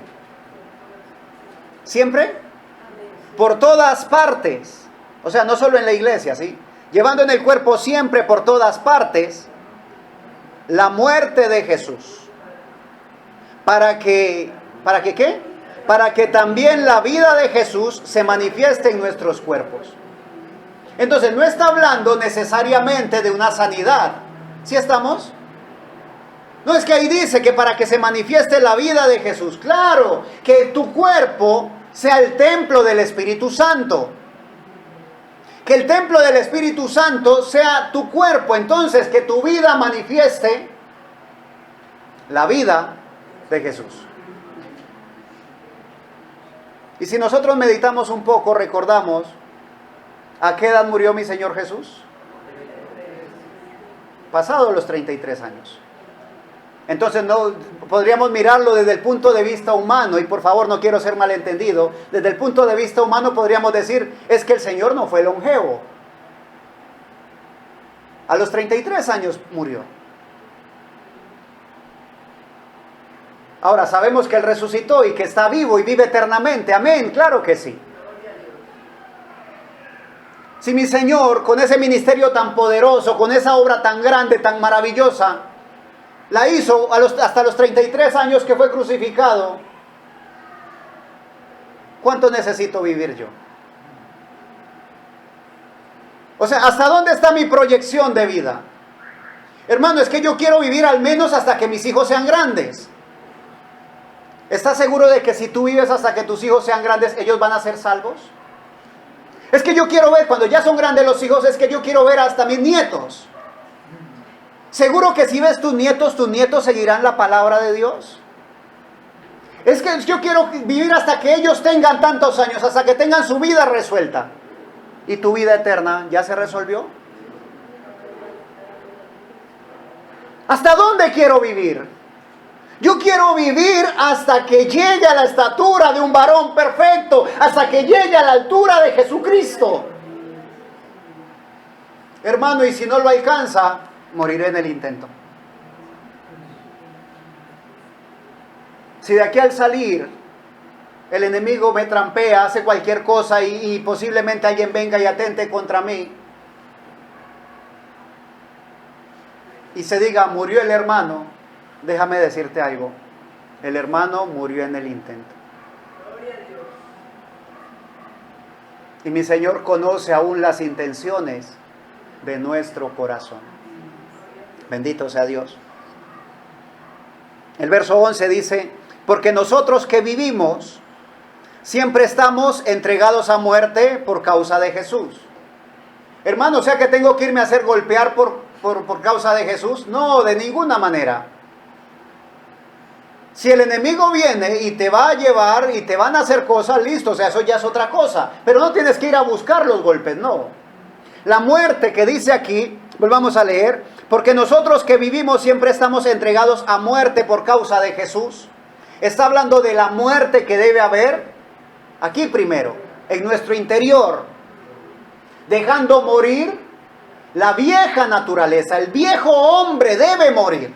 por todas partes, o sea, no solo en la iglesia, ¿sí? Llevando en el cuerpo siempre por todas partes la muerte de Jesús. ¿Para que qué? Para que también la vida de Jesús se manifieste en nuestros cuerpos. Entonces, no está hablando necesariamente de una sanidad. ¿Sí estamos? No, es que ahí dice que para que se manifieste la vida de Jesús. Claro, que tu cuerpo sea el templo del Espíritu Santo. Que el templo del Espíritu Santo sea tu cuerpo. Entonces, que tu vida manifieste la vida de Jesús. Y si nosotros meditamos un poco, recordamos, ¿a qué edad murió mi Señor Jesús? Pasados los 33 años. Entonces no podríamos mirarlo desde el punto de vista humano, y por favor no quiero ser malentendido, desde el punto de vista humano podríamos decir, es que el Señor no fue longevo. A los 33 años murió. Ahora sabemos que Él resucitó y que está vivo y vive eternamente. Amén, claro que sí. Si mi Señor, con ese ministerio tan poderoso, con esa obra tan grande, tan maravillosa, la hizo hasta los 33 años que fue crucificado, ¿cuánto necesito vivir yo? O sea, ¿hasta dónde está mi proyección de vida? Hermano, es que yo quiero vivir al menos hasta que mis hijos sean grandes. ¿Estás seguro de que si tú vives hasta que tus hijos sean grandes, ellos van a ser salvos? Es que yo quiero ver, cuando ya son grandes los hijos, es que yo quiero ver hasta mis nietos. ¿Seguro que si ves tus nietos seguirán la palabra de Dios? Es que yo quiero vivir hasta que ellos tengan tantos años, hasta que tengan su vida resuelta. ¿Y tu vida eterna ya se resolvió? ¿Hasta dónde quiero vivir? Yo quiero vivir hasta que llegue a la estatura de un varón perfecto, hasta que llegue a la altura de Jesucristo. Hermano, y si no lo alcanza, moriré en el intento. Si de aquí al salir el enemigo me trampea, hace cualquier cosa y posiblemente alguien venga y atente contra mí y se diga, murió el hermano, déjame decirte algo, el hermano murió en el intento. Y mi Señor conoce aún las intenciones de nuestro corazón. Bendito sea Dios. El verso 11 dice, porque nosotros que vivimos, siempre estamos entregados a muerte por causa de Jesús. Hermano, o sea que tengo que irme a hacer golpear por causa de Jesús. No, de ninguna manera. Si el enemigo viene y te va a llevar y te van a hacer cosas, listo, o sea, eso ya es otra cosa. Pero no tienes que ir a buscar los golpes, no. La muerte que dice aquí, volvamos a leer, porque nosotros que vivimos siempre estamos entregados a muerte por causa de Jesús. Está hablando de la muerte que debe haber aquí primero, en nuestro interior, dejando morir la vieja naturaleza. El viejo hombre debe morir.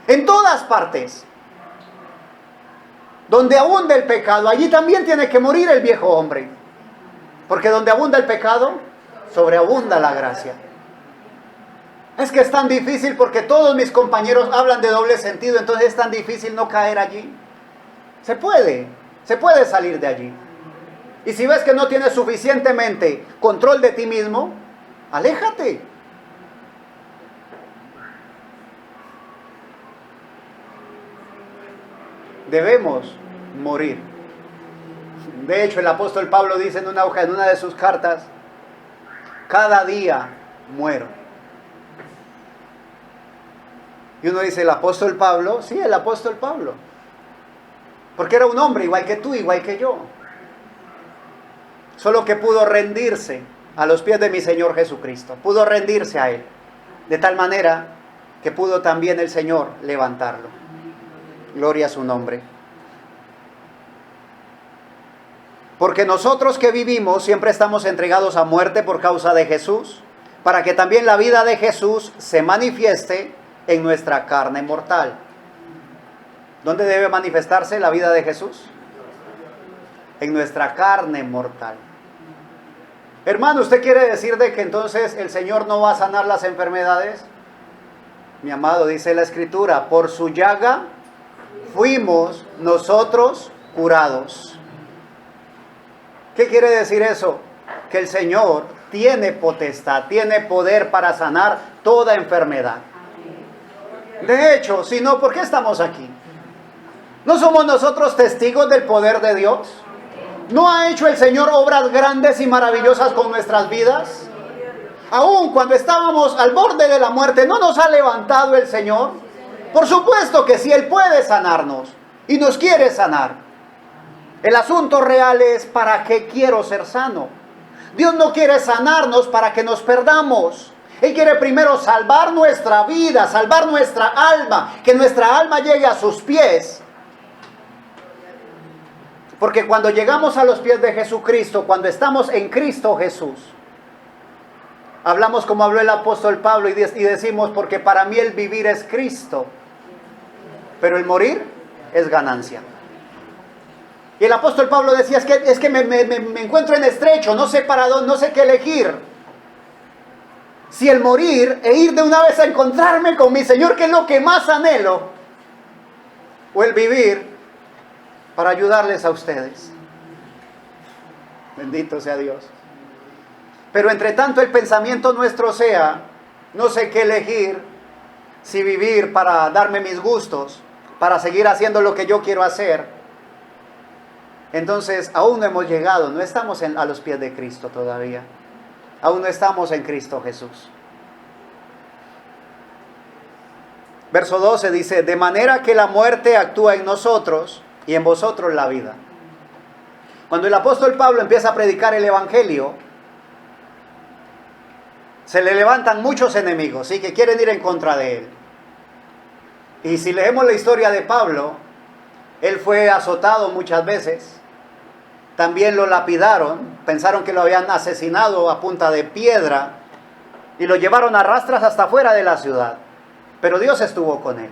En todas partes. Donde abunda el pecado, allí también tiene que morir el viejo hombre. Porque donde abunda el pecado, sobreabunda la gracia. Es que es tan difícil porque todos mis compañeros hablan de doble sentido, entonces es tan difícil no caer allí. Se puede salir de allí. Y si ves que no tienes suficientemente control de ti mismo, aléjate. Debemos morir. De hecho, el apóstol Pablo dice en una de sus cartas, cada día muero. Y uno dice, ¿el apóstol Pablo? Sí, el apóstol Pablo. Porque era un hombre igual que tú, igual que yo. Solo que pudo rendirse a los pies de mi Señor Jesucristo. Pudo rendirse a Él. De tal manera que pudo también el Señor levantarlo. Gloria a su nombre. Porque nosotros que vivimos siempre estamos entregados a muerte por causa de Jesús, para que también la vida de Jesús se manifieste en nuestra carne mortal. ¿Dónde debe manifestarse la vida de Jesús? En nuestra carne mortal. Hermano, ¿usted quiere decir de que entonces el Señor no va a sanar las enfermedades? Mi amado, dice la Escritura, por su llaga fuimos nosotros curados. ¿Qué quiere decir eso? Que el Señor tiene potestad, tiene poder para sanar toda enfermedad. De hecho, si no, ¿por qué estamos aquí? ¿No somos nosotros testigos del poder de Dios? ¿No ha hecho el Señor obras grandes y maravillosas con nuestras vidas? Aún cuando estábamos al borde de la muerte, ¿no nos ha levantado el Señor? Por supuesto que sí, Él puede sanarnos y nos quiere sanar. El asunto real es, ¿para qué quiero ser sano? Dios no quiere sanarnos para que nos perdamos. Él quiere primero salvar nuestra vida, salvar nuestra alma, que nuestra alma llegue a sus pies. Porque cuando llegamos a los pies de Jesucristo, cuando estamos en Cristo Jesús, hablamos como habló el apóstol Pablo y decimos, porque para mí el vivir es Cristo, pero el morir es ganancia. Y el apóstol Pablo decía, es que me encuentro en estrecho, no sé para dónde, no sé qué elegir. Si el morir e ir de una vez a encontrarme con mi Señor, que es lo que más anhelo, o el vivir para ayudarles a ustedes. Bendito sea Dios. Pero entre tanto el pensamiento nuestro sea, no sé qué elegir, si vivir para darme mis gustos, para seguir haciendo lo que yo quiero hacer. Entonces aún no hemos llegado, no estamos a los pies de Cristo todavía. Aún no estamos en Cristo Jesús. Verso 12 dice, de manera que la muerte actúa en nosotros y en vosotros la vida. Cuando el apóstol Pablo empieza a predicar el evangelio, se le levantan muchos enemigos, ¿sí?, que quieren ir en contra de él. Y si leemos la historia de Pablo, él fue azotado muchas veces. También lo lapidaron, pensaron que lo habían asesinado a punta de piedra y lo llevaron a rastras hasta fuera de la ciudad. Pero Dios estuvo con él.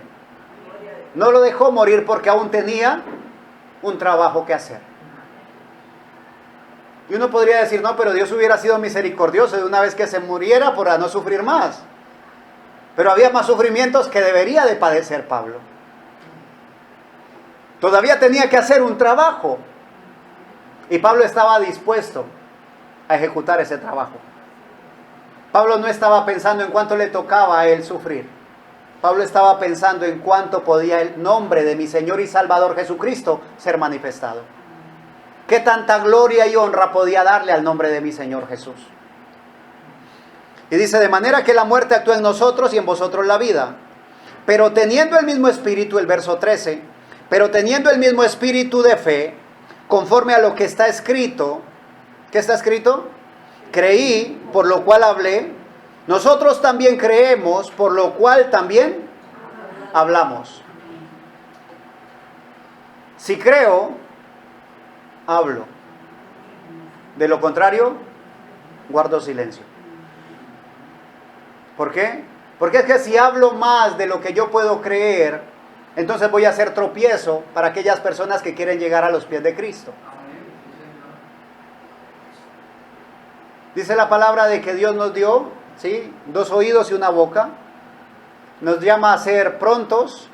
No lo dejó morir porque aún tenía un trabajo que hacer. Y uno podría decir, no, pero Dios hubiera sido misericordioso de una vez que se muriera para no sufrir más. Pero había más sufrimientos que debería de padecer Pablo. Todavía tenía que hacer un trabajo. Y Pablo estaba dispuesto a ejecutar ese trabajo. Pablo no estaba pensando en cuánto le tocaba a él sufrir. Pablo estaba pensando en cuánto podía el nombre de mi Señor y Salvador Jesucristo ser manifestado. ¿Qué tanta gloria y honra podía darle al nombre de mi Señor Jesús? Y dice, de manera que la muerte actúa en nosotros y en vosotros la vida. Pero teniendo el mismo espíritu, el verso 13, pero teniendo el mismo espíritu de fe, conforme a lo que está escrito. ¿Qué está escrito? Creí, por lo cual hablé. Nosotros también creemos, por lo cual también hablamos. Si creo, hablo. De lo contrario, guardo silencio. ¿Por qué? Porque es que si hablo más de lo que yo puedo creer, entonces voy a hacer tropiezo para aquellas personas que quieren llegar a los pies de Cristo. Dice la palabra de que Dios nos dio, ¿sí?, 2 oídos y una boca. Nos llama a ser prontos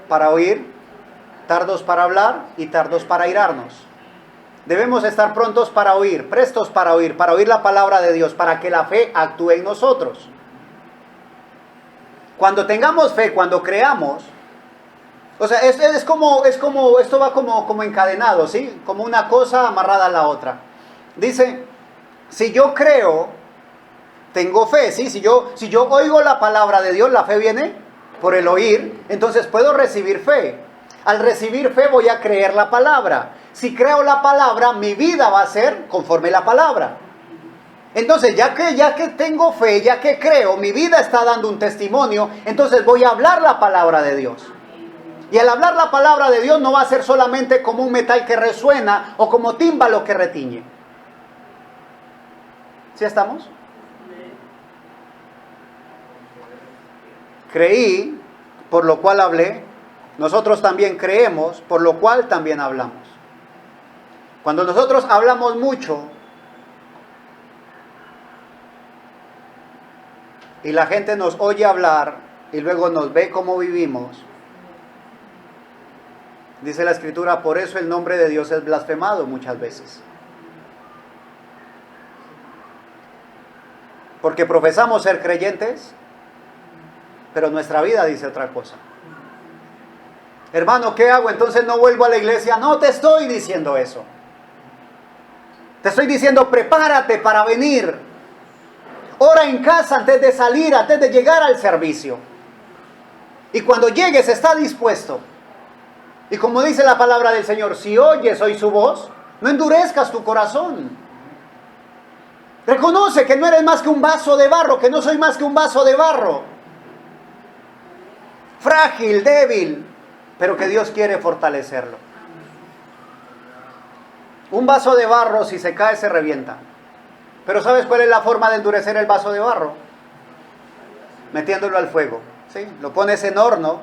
para oír, tardos para hablar y tardos para airarnos. Debemos estar prontos para oír, prestos para oír la palabra de Dios, para que la fe actúe en nosotros. Cuando tengamos fe, cuando creamos, o sea, es como, esto va como encadenado, ¿sí? Como una cosa amarrada a la otra. Dice, si yo creo, tengo fe, ¿sí? Si yo oigo la palabra de Dios, la fe viene por el oír, entonces puedo recibir fe. Al recibir fe voy a creer la palabra. Si creo la palabra, mi vida va a ser conforme la palabra. Entonces, ya que tengo fe, ya que creo, mi vida está dando un testimonio, entonces voy a hablar la palabra de Dios. Y al hablar la palabra de Dios no va a ser solamente como un metal que resuena o como tímbalo que retiñe. ¿Sí estamos? Creí, por lo cual hablé. Nosotros también creemos, por lo cual también hablamos. Cuando nosotros hablamos mucho y la gente nos oye hablar y luego nos ve cómo vivimos, dice la Escritura, por eso el nombre de Dios es blasfemado muchas veces. Porque profesamos ser creyentes, pero nuestra vida dice otra cosa. Hermano, ¿qué hago? Entonces no vuelvo a la iglesia. No te estoy diciendo eso. Te estoy diciendo, prepárate para venir. Ora en casa antes de salir, antes de llegar al servicio. Y cuando llegues, está dispuesto. Y como dice la palabra del Señor, si oyes hoy su voz, no endurezcas tu corazón. Reconoce que no eres más que un vaso de barro, que no soy más que un vaso de barro. Frágil, débil, pero que Dios quiere fortalecerlo. Un vaso de barro, si se cae, se revienta. Pero ¿sabes cuál es la forma de endurecer el vaso de barro? Metiéndolo al fuego, ¿sí? Lo pones en horno.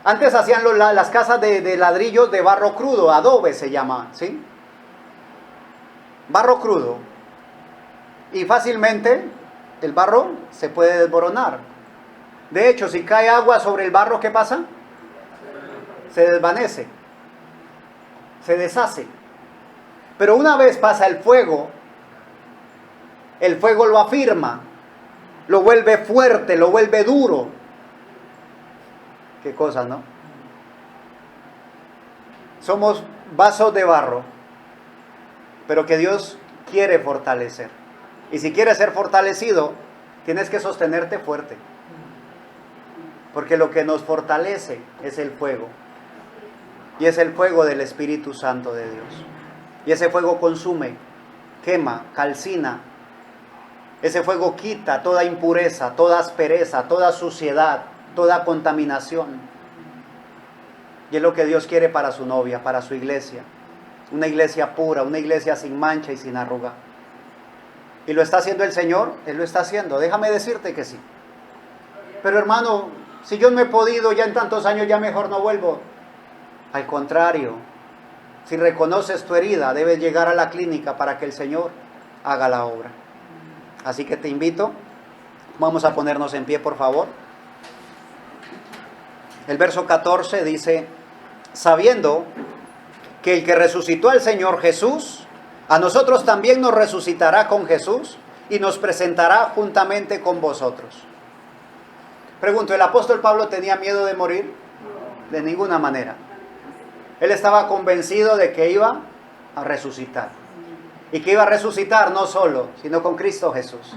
Antes hacían las casas de ladrillos de barro crudo, adobe se llama, ¿sí? Barro crudo. Y fácilmente el barro se puede desboronar. De hecho, si cae agua sobre el barro, ¿qué pasa? Se desvanece, se deshace. Pero una vez pasa el fuego lo afirma, lo vuelve fuerte, lo vuelve duro. Qué cosa, ¿no? Somos vasos de barro, pero que Dios quiere fortalecer. Y si quieres ser fortalecido, tienes que sostenerte fuerte. Porque lo que nos fortalece es el fuego. Y es el fuego del Espíritu Santo de Dios. Y ese fuego consume, quema, calcina. Ese fuego quita toda impureza, toda aspereza, toda suciedad, toda contaminación. Y es lo que Dios quiere para su novia, para su iglesia. Una iglesia pura, una iglesia sin mancha y sin arruga. ¿Y lo está haciendo el Señor? Él lo está haciendo. Déjame decirte que sí. Pero hermano, si yo no he podido ya en tantos años, ya mejor no vuelvo. Al contrario, si reconoces tu herida, debes llegar a la clínica para que el Señor haga la obra. Así que te invito, vamos a ponernos en pie, por favor. El verso 14 dice, sabiendo que el que resucitó al Señor Jesús, a nosotros también nos resucitará con Jesús y nos presentará juntamente con vosotros. Pregunto, ¿el apóstol Pablo tenía miedo de morir? De ninguna manera. Él estaba convencido de que iba a resucitar. Y que iba a resucitar no solo, sino con Cristo Jesús.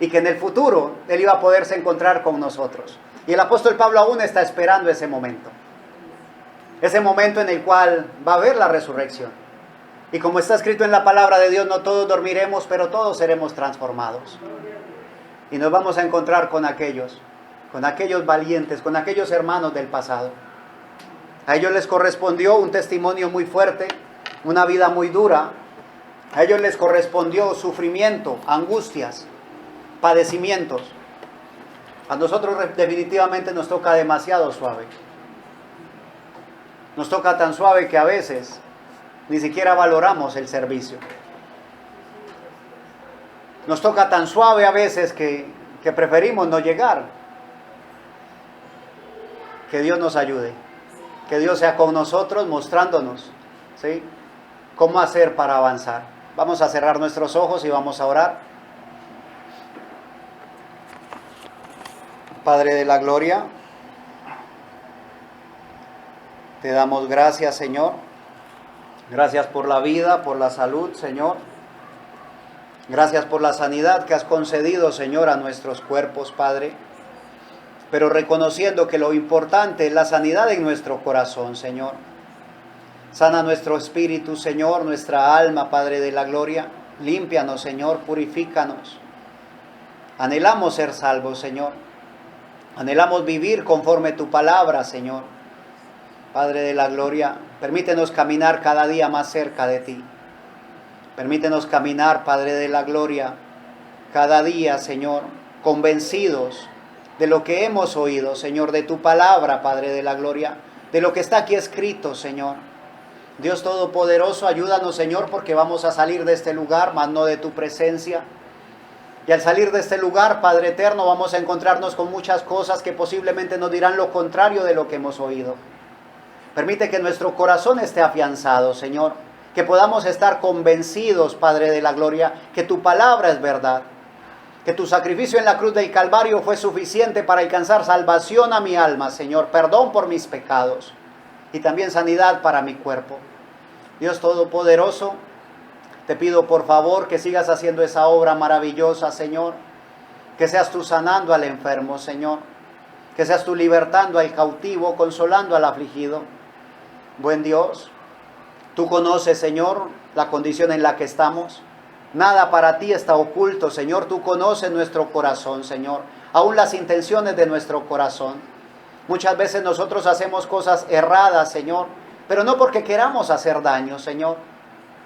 Y que en el futuro Él iba a poderse encontrar con nosotros. Y el apóstol Pablo aún está esperando ese momento. Ese momento en el cual va a haber la resurrección. Y como está escrito en la palabra de Dios, no todos dormiremos, pero todos seremos transformados. Y nos vamos a encontrar con aquellos valientes, con aquellos hermanos del pasado. A ellos les correspondió un testimonio muy fuerte, una vida muy dura. A ellos les correspondió sufrimiento, angustias, padecimientos. A nosotros definitivamente nos toca demasiado suave. Nos toca tan suave que a veces ni siquiera valoramos el servicio. Nos toca tan suave a veces que preferimos no llegar. Que Dios nos ayude. Que Dios sea con nosotros mostrándonos, ¿sí?, cómo hacer para avanzar. Vamos a cerrar nuestros ojos y vamos a orar. Padre de la gloria, te damos gracias, Señor. Gracias por la vida, por la salud, Señor. Gracias por la sanidad que has concedido, Señor, a nuestros cuerpos, Padre. Pero reconociendo que lo importante es la sanidad en nuestro corazón, Señor. Sana nuestro espíritu, Señor, nuestra alma, Padre de la gloria. Límpianos, Señor, purifícanos. Anhelamos ser salvos, Señor. Anhelamos vivir conforme tu palabra, Señor. Padre de la gloria, permítenos caminar cada día más cerca de ti. Permítenos caminar, Padre de la gloria, cada día, Señor, convencidos de lo que hemos oído, Señor, de tu palabra, Padre de la gloria, de lo que está aquí escrito, Señor. Dios Todopoderoso, ayúdanos, Señor, porque vamos a salir de este lugar, mas no de tu presencia. Y al salir de este lugar, Padre eterno, vamos a encontrarnos con muchas cosas que posiblemente nos dirán lo contrario de lo que hemos oído. Permite que nuestro corazón esté afianzado, Señor, que podamos estar convencidos, Padre de la gloria, que tu palabra es verdad, que tu sacrificio en la cruz del Calvario fue suficiente para alcanzar salvación a mi alma, Señor, perdón por mis pecados y también sanidad para mi cuerpo. Dios Todopoderoso, te pido por favor que sigas haciendo esa obra maravillosa, Señor, que seas tú sanando al enfermo, Señor, que seas tú libertando al cautivo, consolando al afligido. Buen Dios, tú conoces, Señor, la condición en la que estamos. Nada para ti está oculto, Señor. Tú conoces nuestro corazón, Señor, aún las intenciones de nuestro corazón. Muchas veces nosotros hacemos cosas erradas, Señor, pero no porque queramos hacer daño, Señor.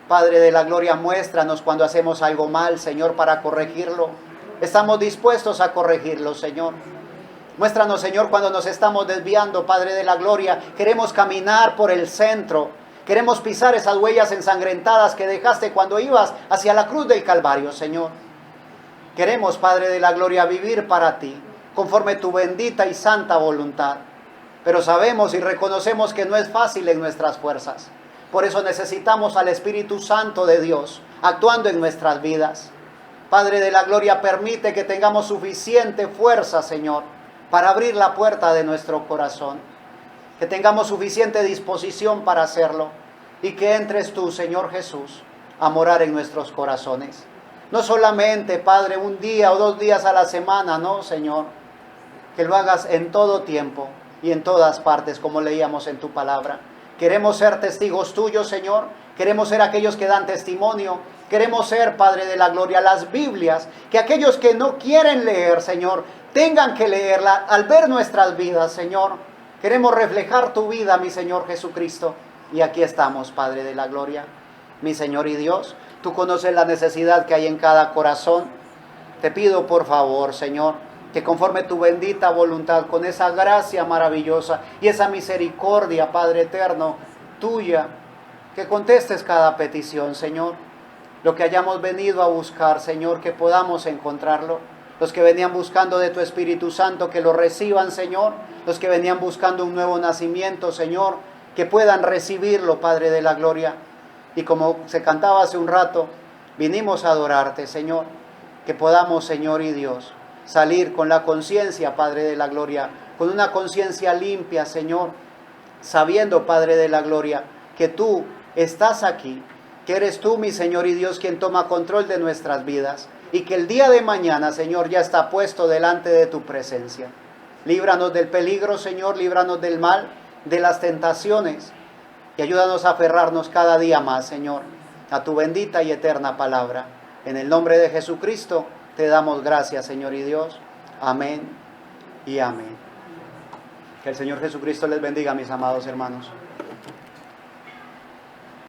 Padre de la gloria, muéstranos cuando hacemos algo mal, Señor, para corregirlo. Estamos dispuestos a corregirlo, Señor. Muéstranos, Señor, cuando nos estamos desviando, Padre de la gloria. Queremos caminar por el centro. Queremos pisar esas huellas ensangrentadas que dejaste cuando ibas hacia la cruz del Calvario, Señor. Queremos, Padre de la gloria, vivir para ti, conforme tu bendita y santa voluntad. Pero sabemos y reconocemos que no es fácil en nuestras fuerzas. Por eso necesitamos al Espíritu Santo de Dios actuando en nuestras vidas. Padre de la gloria, permite que tengamos suficiente fuerza, Señor, para abrir la puerta de nuestro corazón. Que tengamos suficiente disposición para hacerlo. Y que entres tú, Señor Jesús, a morar en nuestros corazones. No solamente, Padre, un día o 2 días a la semana, no, Señor. Que lo hagas en todo tiempo y en todas partes, como leíamos en tu palabra. Queremos ser testigos tuyos, Señor. Queremos ser aquellos que dan testimonio. Queremos ser, Padre de la gloria, las Biblias. Que aquellos que no quieren leer, Señor, tengan que leerla al ver nuestras vidas, Señor. Queremos reflejar tu vida, mi Señor Jesucristo. Y aquí estamos, Padre de la gloria. Mi Señor y Dios, tú conoces la necesidad que hay en cada corazón. Te pido, por favor, Señor, que conforme tu bendita voluntad, con esa gracia maravillosa y esa misericordia, Padre eterno, tuya, que contestes cada petición, Señor. Lo que hayamos venido a buscar, Señor, que podamos encontrarlo. Los que venían buscando de tu Espíritu Santo, que lo reciban, Señor. Los que venían buscando un nuevo nacimiento, Señor, que puedan recibirlo, Padre de la gloria. Y como se cantaba hace un rato, vinimos a adorarte, Señor. Que podamos, Señor y Dios, salir con la conciencia, Padre de la gloria, con una conciencia limpia, Señor, sabiendo, Padre de la gloria, que tú estás aquí, que eres tú, mi Señor y Dios, quien toma control de nuestras vidas, y que el día de mañana, Señor, ya está puesto delante de tu presencia. Líbranos del peligro, Señor, líbranos del mal, de las tentaciones, y ayúdanos a aferrarnos cada día más, Señor, a tu bendita y eterna palabra. En el nombre de Jesucristo te damos gracias, Señor y Dios. Amén y amén. Que el Señor Jesucristo les bendiga, mis amados hermanos.